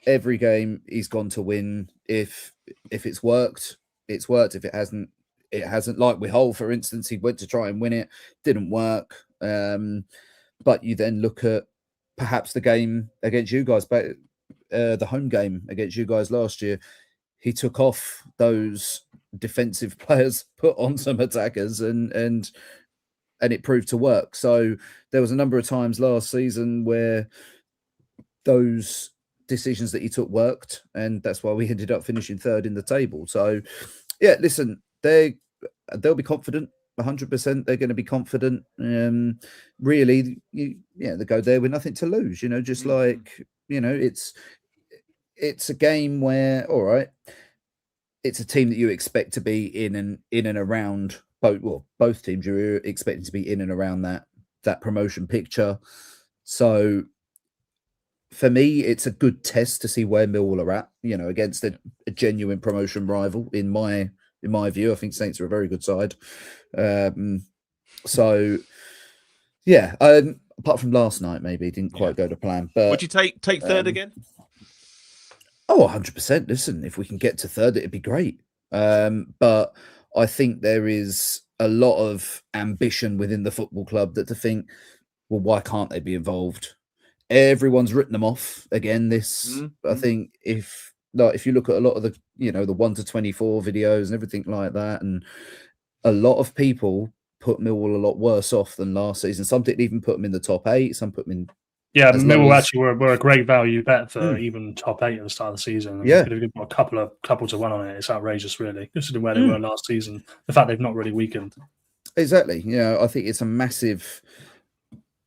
every game he's gone to win. If it's worked, it's worked. If it hasn't, it hasn't. Like with Hull, for instance, he went to try and win it, didn't work. But you then look at perhaps the game against you guys, but the home game against you guys last year, he took off those defensive players, put on some attackers, and it proved to work. So there was a number of times last season where those decisions that he took worked, and that's why we ended up finishing third in the table. So yeah, listen, they'll be confident. 100%, they're going to be confident. Really, they go there with nothing to lose. Just like it's a game where, all right, it's a team that you expect to be in and around. Both teams you're expecting to be in and around that promotion picture. So for me, it's a good test to see where Millwall are at, against a genuine promotion rival. In my view, I think Saints are a very good side. So yeah, apart from last night, maybe didn't quite go to plan. But would you take third again? Oh, 100%. Listen, if we can get to third, it'd be great. But I think there is a lot of ambition within the football club to think, well, why can't they be involved? Everyone's written them off again. I think if you look at a lot of the, the 1 to 24 videos and everything like that, and a lot of people put Millwall a lot worse off than last season. Some didn't even put them in the top 8. Some put them in. Yeah, Millwall actually were a great value bet for even top 8 at the start of the season. Could have given a couple to 1 on it. It's outrageous, really, considering where they were last season. The fact they've not really weakened. Exactly. I think it's a massive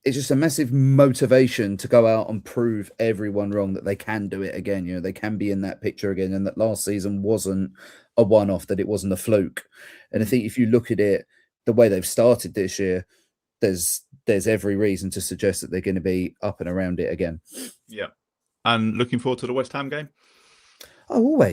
it's just a massive motivation to go out and prove everyone wrong that they can do it again. You know, they can be in that picture again, and that last season wasn't a one-off, that it wasn't a fluke. And I think if you look at it, the way they've started this year, there's every reason to suggest that they're going to be up and around it again. Yeah. And looking forward to the West Ham game? Oh,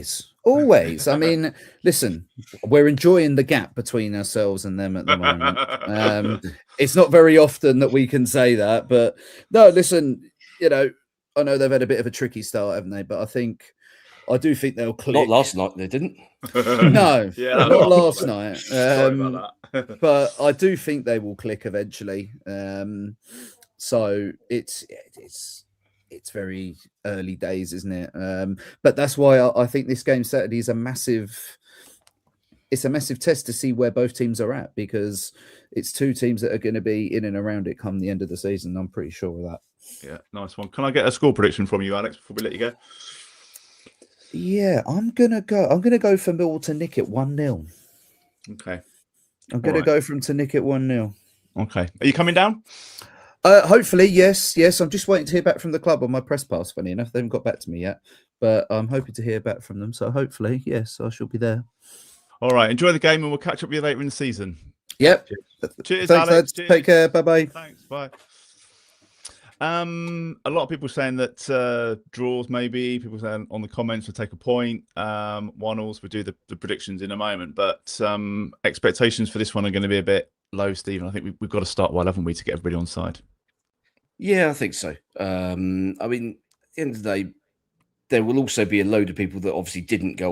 always. I mean, listen, we're enjoying the gap between ourselves and them at the moment. It's not very often that we can say that, but no, listen, you know, I know they've had a bit of a tricky start, haven't they? But I do think they'll click. Not last night, they didn't. No, not last night. Sorry about that. But I do think they will click eventually. So it's very early days, isn't it? But that's why I think this game Saturday is a massive test to see where both teams are at, because it's two teams that are going to be in and around it come the end of the season. I'm pretty sure of that. Yeah, nice one. Can I get a score prediction from you, Alex, before we let you go? Yeah, I'm gonna go for Millwall to nick it 1-0. Okay. I'm gonna go from to nick it 1-0. Okay. Are you coming down? Hopefully, yes. I'm just waiting to hear back from the club on my press pass. Funny enough, they haven't got back to me yet, but I'm hoping to hear back from them. So hopefully, yes, I shall be there. All right. Enjoy the game, and we'll catch up with you later in the season. Yep. Cheers, Thanks, Alex. lads. Cheers. Take care. Bye-bye. Thanks. Bye. A lot of people saying that draws, maybe people saying on the comments, we'll take a point. 1-1s, we'll do the predictions in a moment, but expectations for this one are going to be a bit low, Stephen. I think we've got to start well, haven't we, to get everybody on side? Yeah, I think so. I mean, at the end of the day, there will also be a load of people that obviously didn't go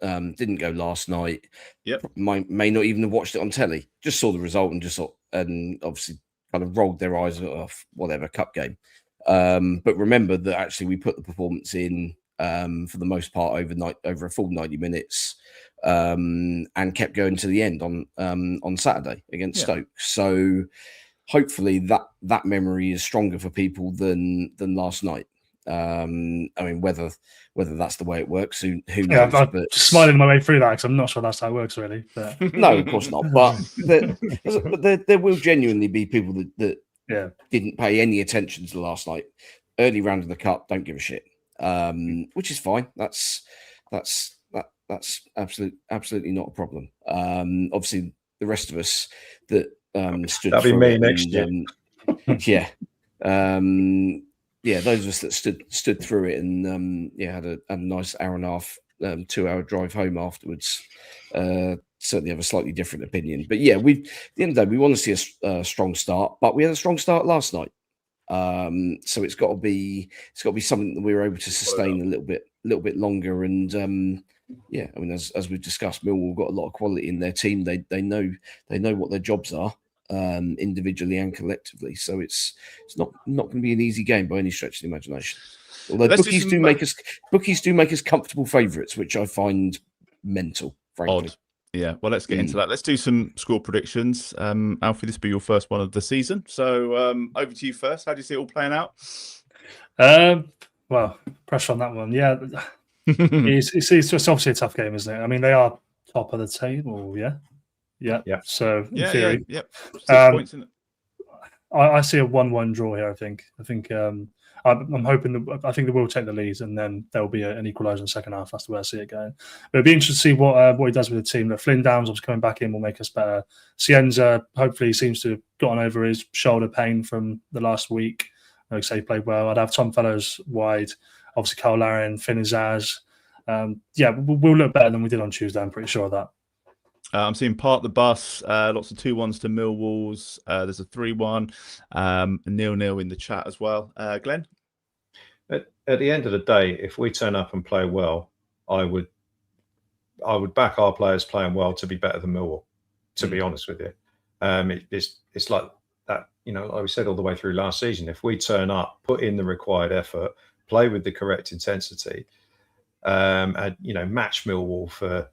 last night. Yep. May not even have watched it on telly. Just saw the result and obviously kind of rolled their eyes off whatever cup game. But remember that actually we put the performance in for the most part over a full 90 minutes, and kept going to the end on Saturday against Stoke. So hopefully that memory is stronger for people than last night. I mean, whether that's the way it works, who knows? I'm smiling my way through that because I'm not sure that's how it works, really. But... No, of course not. But there will genuinely be people that didn't pay any attention to last night. Early round of the cup, don't give a shit, which is fine. That's absolutely not a problem. Obviously, the rest of us that stood. That'll be me next year. Those of us that stood through it and had a nice hour and a half, 2-hour drive home afterwards. Certainly have a slightly different opinion, but at the end of the day, we want to see a strong start. But we had a strong start last night, so it's got to be something that we were able to sustain a little bit longer. And I mean, as we've discussed, Millwall got a lot of quality in their team. They know what their jobs are. Individually and collectively, so it's not going to be an easy game by any stretch of the imagination. Although bookies do make us comfortable favourites, which I find mental, frankly. Odd. Yeah, well, let's get into that. Let's do some score predictions. Alfie, this will be your first one of the season, so over to you first. How do you see it all playing out? Well, pressure on that one. Yeah, it's just obviously a tough game, isn't it? I mean, they are top of the table. Yeah. So in theory, points in it. I see a 1-1 draw here. I think I'm hoping I think they will take the lead, and then there will be an equaliser in the second half. That's the way I see it going. But it'd be interesting to see what he does with the team. That Flynn Downs obviously coming back in will make us better. Cienza hopefully seems to have gotten over his shoulder pain from the last week. Like I say, he played well. I'd have Tom Fellows wide. Obviously, Carl Larin, Finn Izaz. We'll look better than we did on Tuesday. I'm pretty sure of that. I'm seeing Park the Bus, lots of 2-1s to Millwalls. There's a 3-1, 0-0 in the chat as well. Glenn? At the end of the day, if we turn up and play well, I would back our players playing well to be better than Millwall, to be honest with you. It's like that, like we said all the way through last season. If we turn up, put in the required effort, play with the correct intensity, and match Millwall for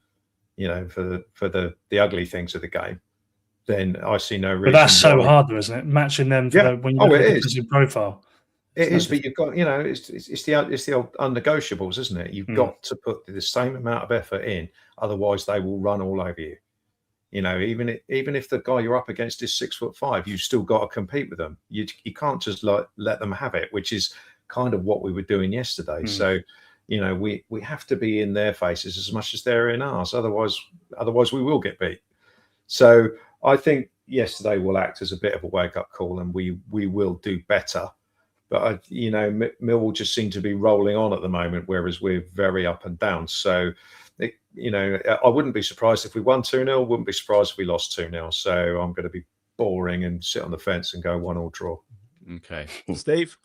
the ugly things of the game, then I see no reason. But that's so hard, though, isn't it? Matching them when you look at the position profile. It is, but you've got, it's the old unnegotiables, isn't it? You've got to put the same amount of effort in, otherwise they will run all over you. You know, even if the guy you're up against is 6'5", you've still got to compete with them. You can't just let them have it, which is kind of what we were doing yesterday. So, you know, we have to be in their faces as much as they're in ours. Otherwise we will get beat. So I think yesterday will act as a bit of a wake-up call, and we will do better. But, you know, Millwall just seem to be rolling on at the moment, whereas we're very up and down. So, you know, I wouldn't be surprised if we won 2-0. Wouldn't be surprised if we lost 2-0. So I'm going to be boring and sit on the fence and go 1-1 draw. Okay. Steve?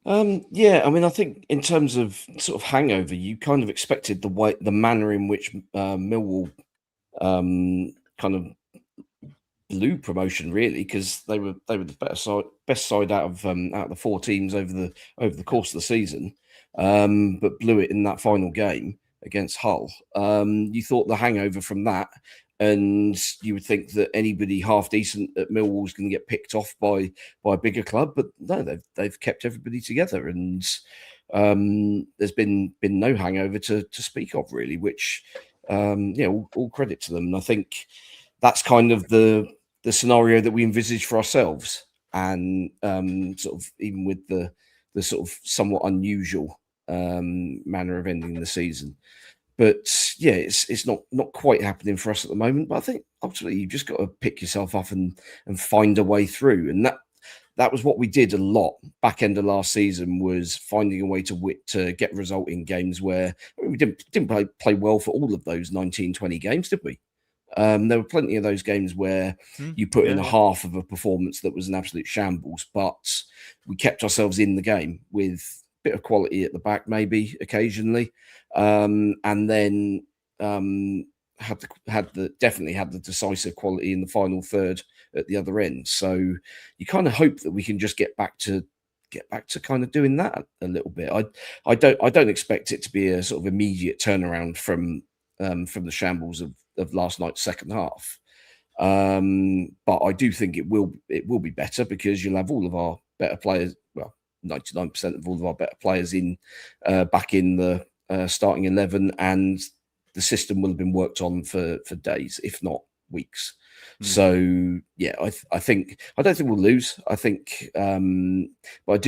Yeah, I mean, I think in terms of sort of hangover, you kind of expected the manner in which Millwall kind of blew promotion, really, because they were the best side out of the 4 teams over the course of the season, but blew it in that final game against Hull. You thought the hangover from that, and you would think that anybody half decent at Millwall is going to get picked off by a bigger club, but no, they've kept everybody together, and there's been no hangover to speak of, really, which all credit to them. And I think that's kind of the scenario that we envisage for ourselves, and sort of even with the sort of somewhat unusual manner of ending the season. But yeah, it's not quite happening for us at the moment. But I think ultimately you've just got to pick yourself up and find a way through. And that was what we did a lot back end of last season, was finding a way to get a result in games where we didn't play well for all of those 19-20 games, did we? There were plenty of those games where you put in a half of a performance that was an absolute shambles, but we kept ourselves in the game with a bit of quality at the back, maybe occasionally, and then definitely had the decisive quality in the final third at the other end. So you kind of hope that we can just get back to kind of doing that a little bit. I don't expect it to be a sort of immediate turnaround from the shambles of last night's second half, but I do think it will be better, because you'll have all of our better players, well, 99% of all of our better players back in the starting 11, and the system will have been worked on for days, if not weeks. So yeah, I don't think we'll lose. I think, but I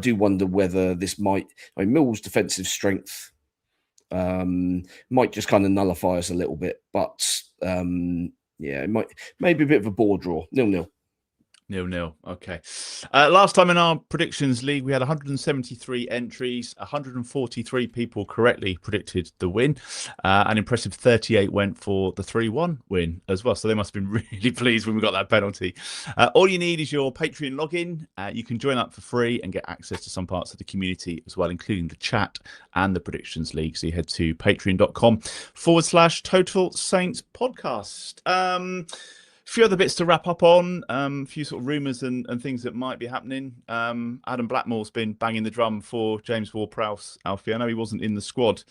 do wonder whether this Millwall's defensive strength might just kind of nullify us a little bit, but it might maybe a bit of a bore draw, 0-0. 0-0. Okay. Last time in our predictions league, we had 173 entries. 143 people correctly predicted the win. An impressive 38 went for the 3-1 win as well. So they must have been really pleased when we got that penalty. All you need is your Patreon login. You can join up for free and get access to some parts of the community as well, including the chat and the predictions league. So you head to patreon.com/Total Saints Podcast. A few other bits to wrap up on, a few sort of rumours and things that might be happening. Adam Blackmore's been banging the drum for James Ward-Prowse, Alfie. I know he wasn't in the squad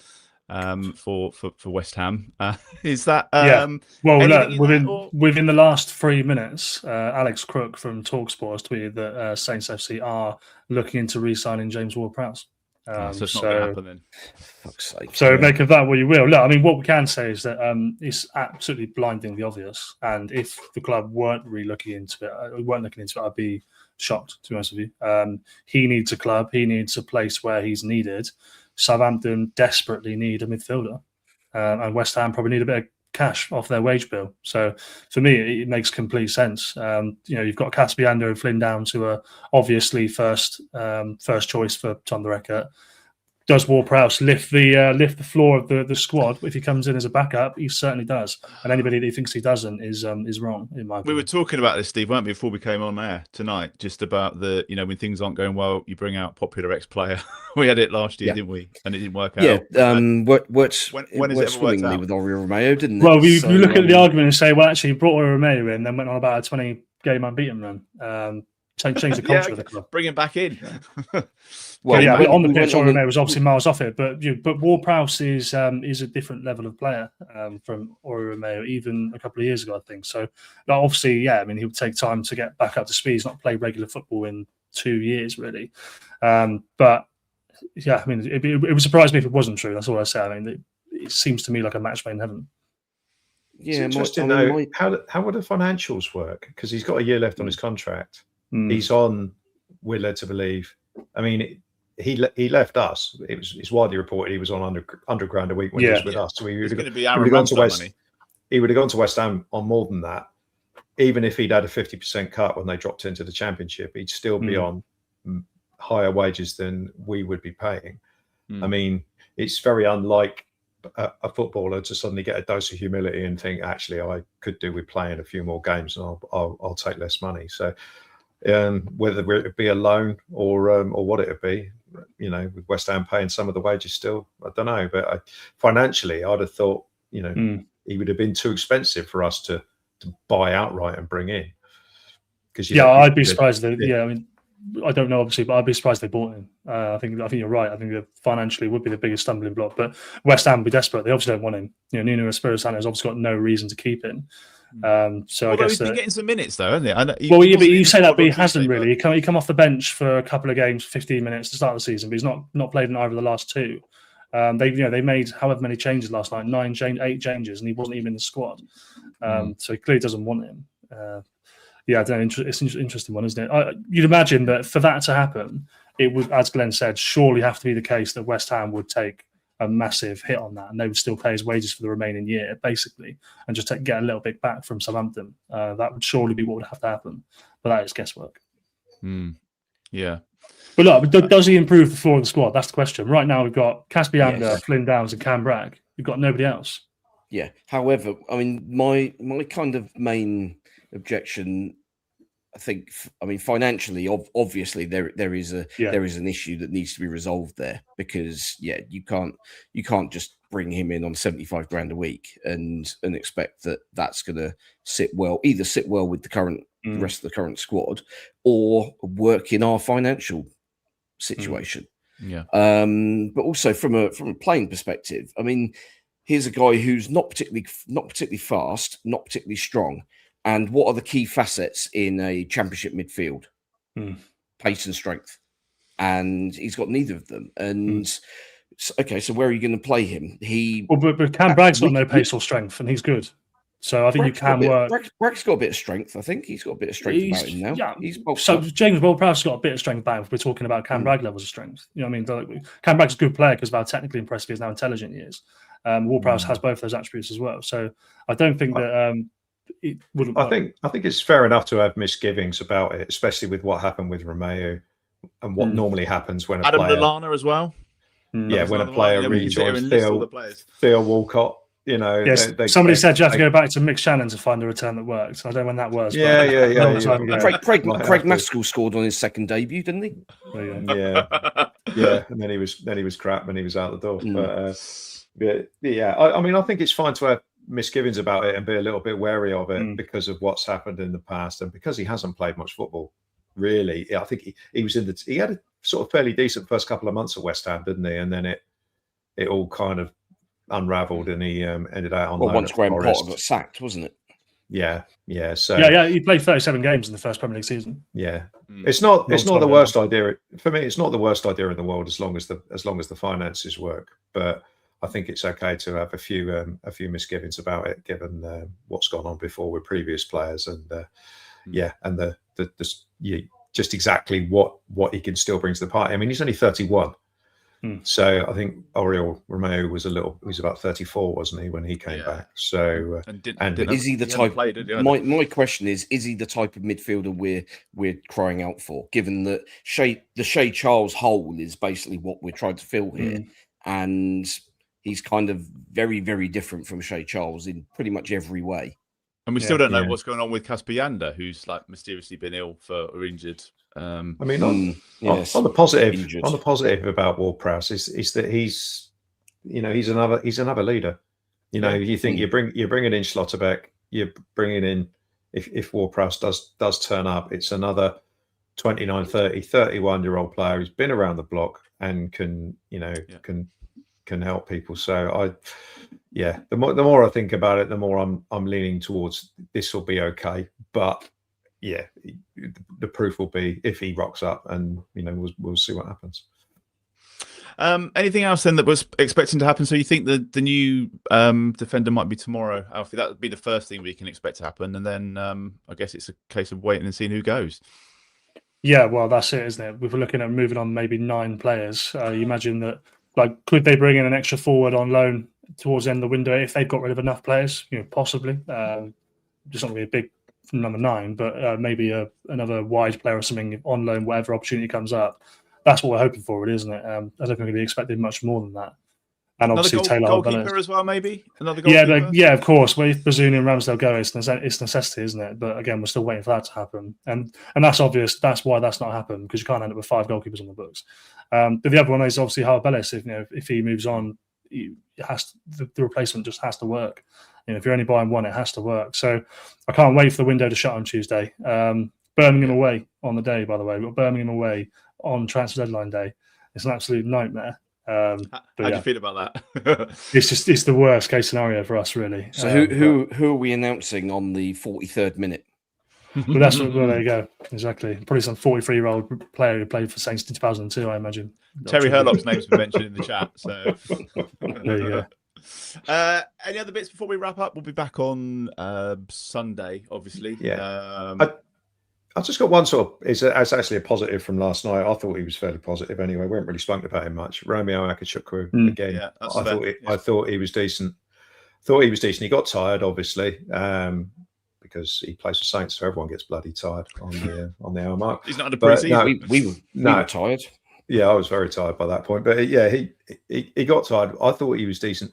for West Ham. Is that... Well, look, within the last 3 minutes, Alex Crook from TalkSport has tweeted that Saints FC are looking into re-signing James Ward-Prowse. So it's not going to happen then. Fuck's sake. So make of that what you will. Look, I mean, what we can say is that it's absolutely blindingly obvious. And if the club weren't looking into it, I'd be shocked, to be honest with you. He needs a club. He needs a place where he's needed. Southampton desperately need a midfielder. And West Ham probably need a bit of cash off their wage bill. So for me, it makes complete sense. You've got Caspiano and Flynn down to a obviously first choice for Tonda Eckert. Does Ward-Prowse lift the floor of the squad? If he comes in as a backup, he certainly does. And anybody that thinks he doesn't is wrong, in my opinion. We were talking about this, Steve, weren't we, before we came on air tonight? Just about when things aren't going well, you bring out popular ex-player. We had it last year, didn't we? And it didn't work out. Yeah, worked when has it ever worked swimmingly out? With Oriol Romeo, didn't it? Well, you look at the argument and say, well, actually, he brought Oriol Romeo in, then went on about a 20-game unbeaten run. Change the culture of the club. Bring him back in. But on the pitch, Oriol Romeo was obviously miles off it. But Ward-Prowse is a different level of player from Oriol Romeo, even a couple of years ago, I think. So obviously, he would take time to get back up to speed. He's not played regular football in 2 years, really. But yeah, it would surprise me if it wasn't true. That's all I say. It seems to me like a match made in heaven. Yeah, interesting though. How would the financials work? Because he's got a year left on his contract. He's on. We're led to believe. I mean, he left us. It's widely reported he was on £100,000 a week when he was with us. So he would have gone to West. Money. He would have gone to West Ham on more than that. Even if he'd had a 50% cut when they dropped into the Championship, he'd still be on higher wages than we would be paying. I mean, it's very unlike a footballer to suddenly get a dose of humility and think, actually, I could do with playing a few more games and I'll take less money. So whether it be a loan or what it would be, with West Ham paying some of the wages still, I don't know. But financially, I'd have thought, he would have been too expensive for us to buy outright and bring in. I'd be surprised. I mean, I don't know, obviously, but I'd be surprised they bought him. I think you're right. I think that financially would be the biggest stumbling block. But West Ham would be desperate. They obviously don't want him. Nuno Espirito Santo's obviously got no reason to keep him. So I guess he's been getting some minutes though, hasn't he? But you say that, but he hasn't really. He come off the bench for a couple of games, 15 minutes to start the season, but he's not played in either of the last two. They made however many changes last night, 8 changes, and he wasn't even in the squad. So he clearly doesn't want him. I don't know. It's an interesting one, isn't it? You'd imagine that for that to happen, it would, as Glenn said, surely have to be the case that West Ham would take a massive hit on that, and they would still pay his wages for the remaining year, basically, and just get a little bit back from Southampton. That would surely be what would have to happen, but that is guesswork. Yeah. But look, does he improve the floor of the squad? That's the question. Right now, we've got Caspiander, Flynn Downs, and Cam Bragg. We've got nobody else. Yeah. However, I mean, my kind of main objection, I think, financially, obviously there is an issue that needs to be resolved there, because you can't just bring him in on £75,000 a week and expect that that's going to sit well with the rest of the current squad, or work in our financial situation. But also from a playing perspective, I mean, here's a guy who's not particularly fast, not particularly strong. And what are the key facets in a Championship midfield? Pace and strength. And he's got neither of them. And so where are you going to play him? But Cam Bragg's got no pace or strength, and he's good. So I think you can work. Bragg's got a bit of strength. I think he's got a bit of strength about him now. Yeah. So James Ward-Prowse's got a bit of strength about him if we're talking about Cam Bragg levels of strength. You know what I mean? Cam Bragg's a good player because of how technically impressive he is, how intelligent he is. Ward-Prowse has both those attributes as well. So I don't think that it wouldn't work. I think it's fair enough to have misgivings about it, especially with what happened with Romeo and what normally happens when Adam Lallana as well. Yeah, when a player rejoins Theo Walcott. Yes. Somebody said you have to go back to Mick Shannon to find a return that worked. I don't know when that was. Yeah. Craig Maskell scored on his second debut, didn't he? Yeah. And then he was crap when he was out the door. But I think it's fine to have misgivings about it and be a little bit wary of it because of what's happened in the past, and because he hasn't played much football. Really, I think he had a sort of fairly decent first couple of months at West Ham, didn't he? And then it all kind of unravelled, and he ended out on loan. Once Graham Potter got sacked, wasn't it? Yeah. So he played 37 games in the first Premier League season. Yeah, it's not the worst idea for me. It's not the worst idea in the world as long as the finances work. But I think it's okay to have a few misgivings about it, given what's gone on before with previous players, and just exactly what he can still bring to the party. I mean, he's only 31. So I think Oriol Romeo was about 34, wasn't he, when he came back? So is he the type? My question is he the type of midfielder we're crying out for? Given that the Shea Charles hole is basically what we're trying to fill here, and he's kind of very, very different from Shea Charles in pretty much every way. And we still don't know what's going on with Caspiander, who's mysteriously been ill or injured. I mean, on the positive about Ward-Prowse is that he's another leader. You think you're bringing in Schlotterbeck, you're bringing in, if Ward-Prowse does turn up, it's another 29, 30, 31-year-old player who's been around the block and can help people. So the more I think about it, the more I'm leaning towards this will be okay. But the proof will be if he rocks up, and we'll see what happens. Anything else then that was expecting to happen? So you think the new defender might be tomorrow, Alfie? That would be the first thing we can expect to happen, and then I guess it's a case of waiting and seeing who goes. Yeah, well, that's it, isn't it? If we're looking at moving on maybe 9 players, you imagine that, like, could they bring in an extra forward on loan towards the end of the window if they've got rid of enough players? Possibly. Just not going to be a big number 9, but maybe another wide player or something on loan, whatever opportunity comes up. That's what we're hoping for, really, isn't it? I don't think we're going to be expecting much more than that. And obviously, Taylor goalkeeper as well, maybe another goalkeeper. Yeah, of course. Well, if Bazunu and Ramsdale go, it's necessity, isn't it? But again, we're still waiting for that to happen, and that's obvious. That's why that's not happened, because you can't end up with 5 goalkeepers on the books. But the other one is obviously Harvey Bellis. If he moves on, the replacement just has to work. If you're only buying one, it has to work. So I can't wait for the window to shut on Tuesday. Birmingham away on the day, by the way. We've got Birmingham away on transfer deadline day. It's an absolute nightmare. How do you feel about that? It's the worst case scenario for us, really. So who are we announcing on the 43rd minute? Well, there you go. Exactly. Probably some 43-year-old player who played for Saints in 2002, I imagine. Terry Hurlock's name's been mentioned in the chat. So there you go. Any other bits before we wrap up? We'll be back on Sunday, obviously. Yeah. I've just got one sort of, it's actually a positive from last night. I thought he was fairly positive anyway. We haven't really spoken about him much. Romeo Akachukwu, again. Yeah, I thought he was decent. He got tired, obviously, because he plays for Saints, so everyone gets bloody tired on the hour mark. He's not under pre-season. We were tired. Yeah, I was very tired by that point. But yeah, he got tired. I thought he was decent.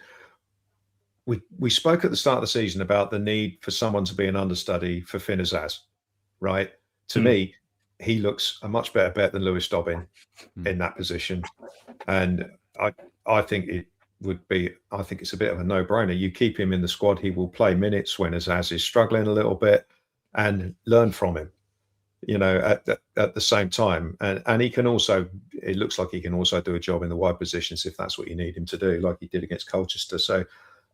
We spoke at the start of the season about the need for someone to be an understudy for Finn Azaz, right? To me, he looks a much better bet than Lewis Dobbin in that position. And I think it would be, I think it's a bit of a no-brainer. You keep him in the squad, he will play minutes when Azaz is struggling a little bit, and learn from him, at the same time. And he can also, it looks like he can also do a job in the wide positions if that's what you need him to do, like he did against Colchester. So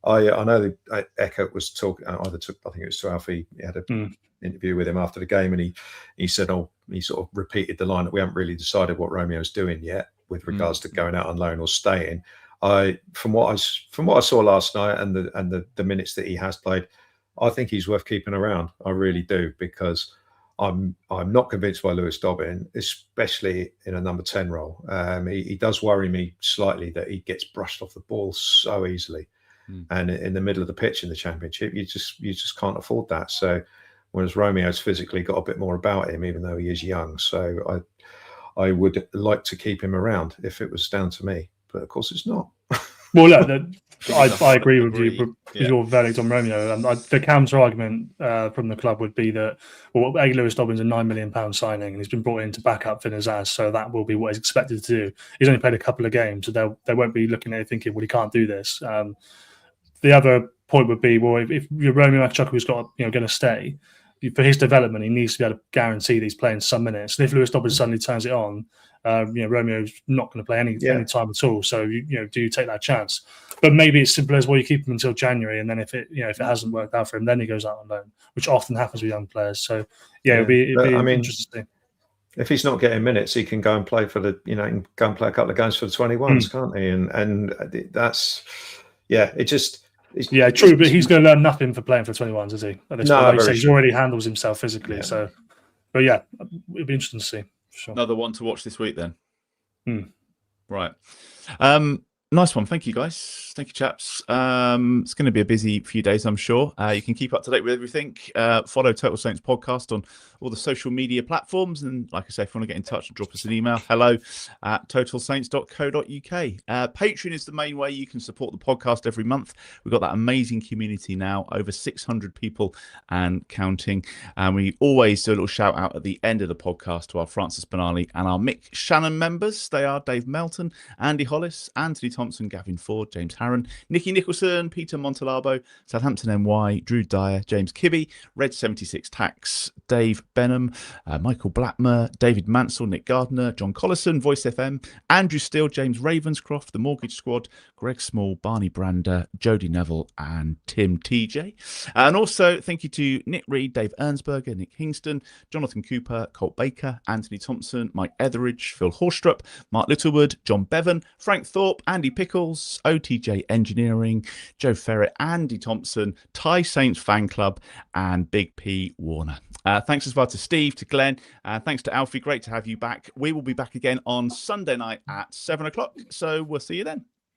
I know that Eckert was talking, I think it was to Alfie, he had a interview with him after the game, and he said, he sort of repeated the line that we haven't really decided what Romeo's doing yet with regards to going out on loan or staying. From what I saw last night and the minutes that he has played, I think he's worth keeping around. I really do, because I'm not convinced by Lewis Dobbin, especially in a number 10 role. He does worry me slightly that he gets brushed off the ball so easily. And in the middle of the pitch in the Championship, you just can't afford that. So whereas Romeo's physically got a bit more about him, even though he is young. So I would like to keep him around if it was down to me. But of course it's not. Well, look, I agree with you. Your verdict on Romeo. The counter argument from the club would be that, well, Lewis Dobbin's a £9 million signing, and he's been brought in to back up Finn Azaz, so that will be what he's expected to do. He's only played a couple of games, so they won't be looking at it thinking, well, he can't do this. The other point would be, well, if Romeo Akachukwu got going to stay, for his development, he needs to be able to guarantee that he's playing some minutes. And if Lewis Dobbin suddenly turns it on, Romeo's not going to play any time at all. So do you take that chance? But maybe it's simple as, well, you keep him until January, and then if it hasn't worked out for him, then he goes out on loan, which often happens with young players. So it'd be interesting. If he's not getting minutes, he can go and play for can go and play a couple of games for the 21s, can't he? And that's it just. True, but he's going to learn nothing for playing for the 21s, is he? He already handles himself physically. Yeah. So, but it'd be interesting to see. For sure. Another one to watch this week, then. Right. Nice one. Thank you, guys. Thank you, chaps. It's going to be a busy few days, I'm sure. You can keep up to date with everything. Follow Total Saints Podcast on all the social media platforms. And like I say, if you want to get in touch, drop us an email. hello@totalsaints.co.uk. Patreon is the main way you can support the podcast every month. We've got that amazing community now, over 600 people and counting. And we always do a little shout out at the end of the podcast to our Francis Benali and our Mick Shannon members. They are Dave Melton, Andy Hollis, Anthony Thompson, Gavin Ford, James Harron, Nicky Nicholson, Peter Montalabo, Southampton NY, Drew Dyer, James Kibbe, Red 76 Tax, Dave Benham, Michael Blackmer, David Mansell, Nick Gardner, John Collison, Voice FM, Andrew Steele, James Ravenscroft, The Mortgage Squad, Greg Small, Barney Brander, Jody Neville, and Tim TJ. And also thank you to Nick Reed, Dave Ernsberger, Nick Hingston, Jonathan Cooper, Colt Baker, Anthony Thompson, Mike Etheridge, Phil Horstrup, Mark Littlewood, John Bevan, Frank Thorpe, Andy Pickles, OTJ Engineering, Joe Ferret, Andy Thompson, Thai Saints Fan Club, and Big P Warner. Thanks as well to Steve, to Glenn, thanks to Alfie. Great to have you back. We will be back again on Sunday night at 7 o'clock. So we'll see you then.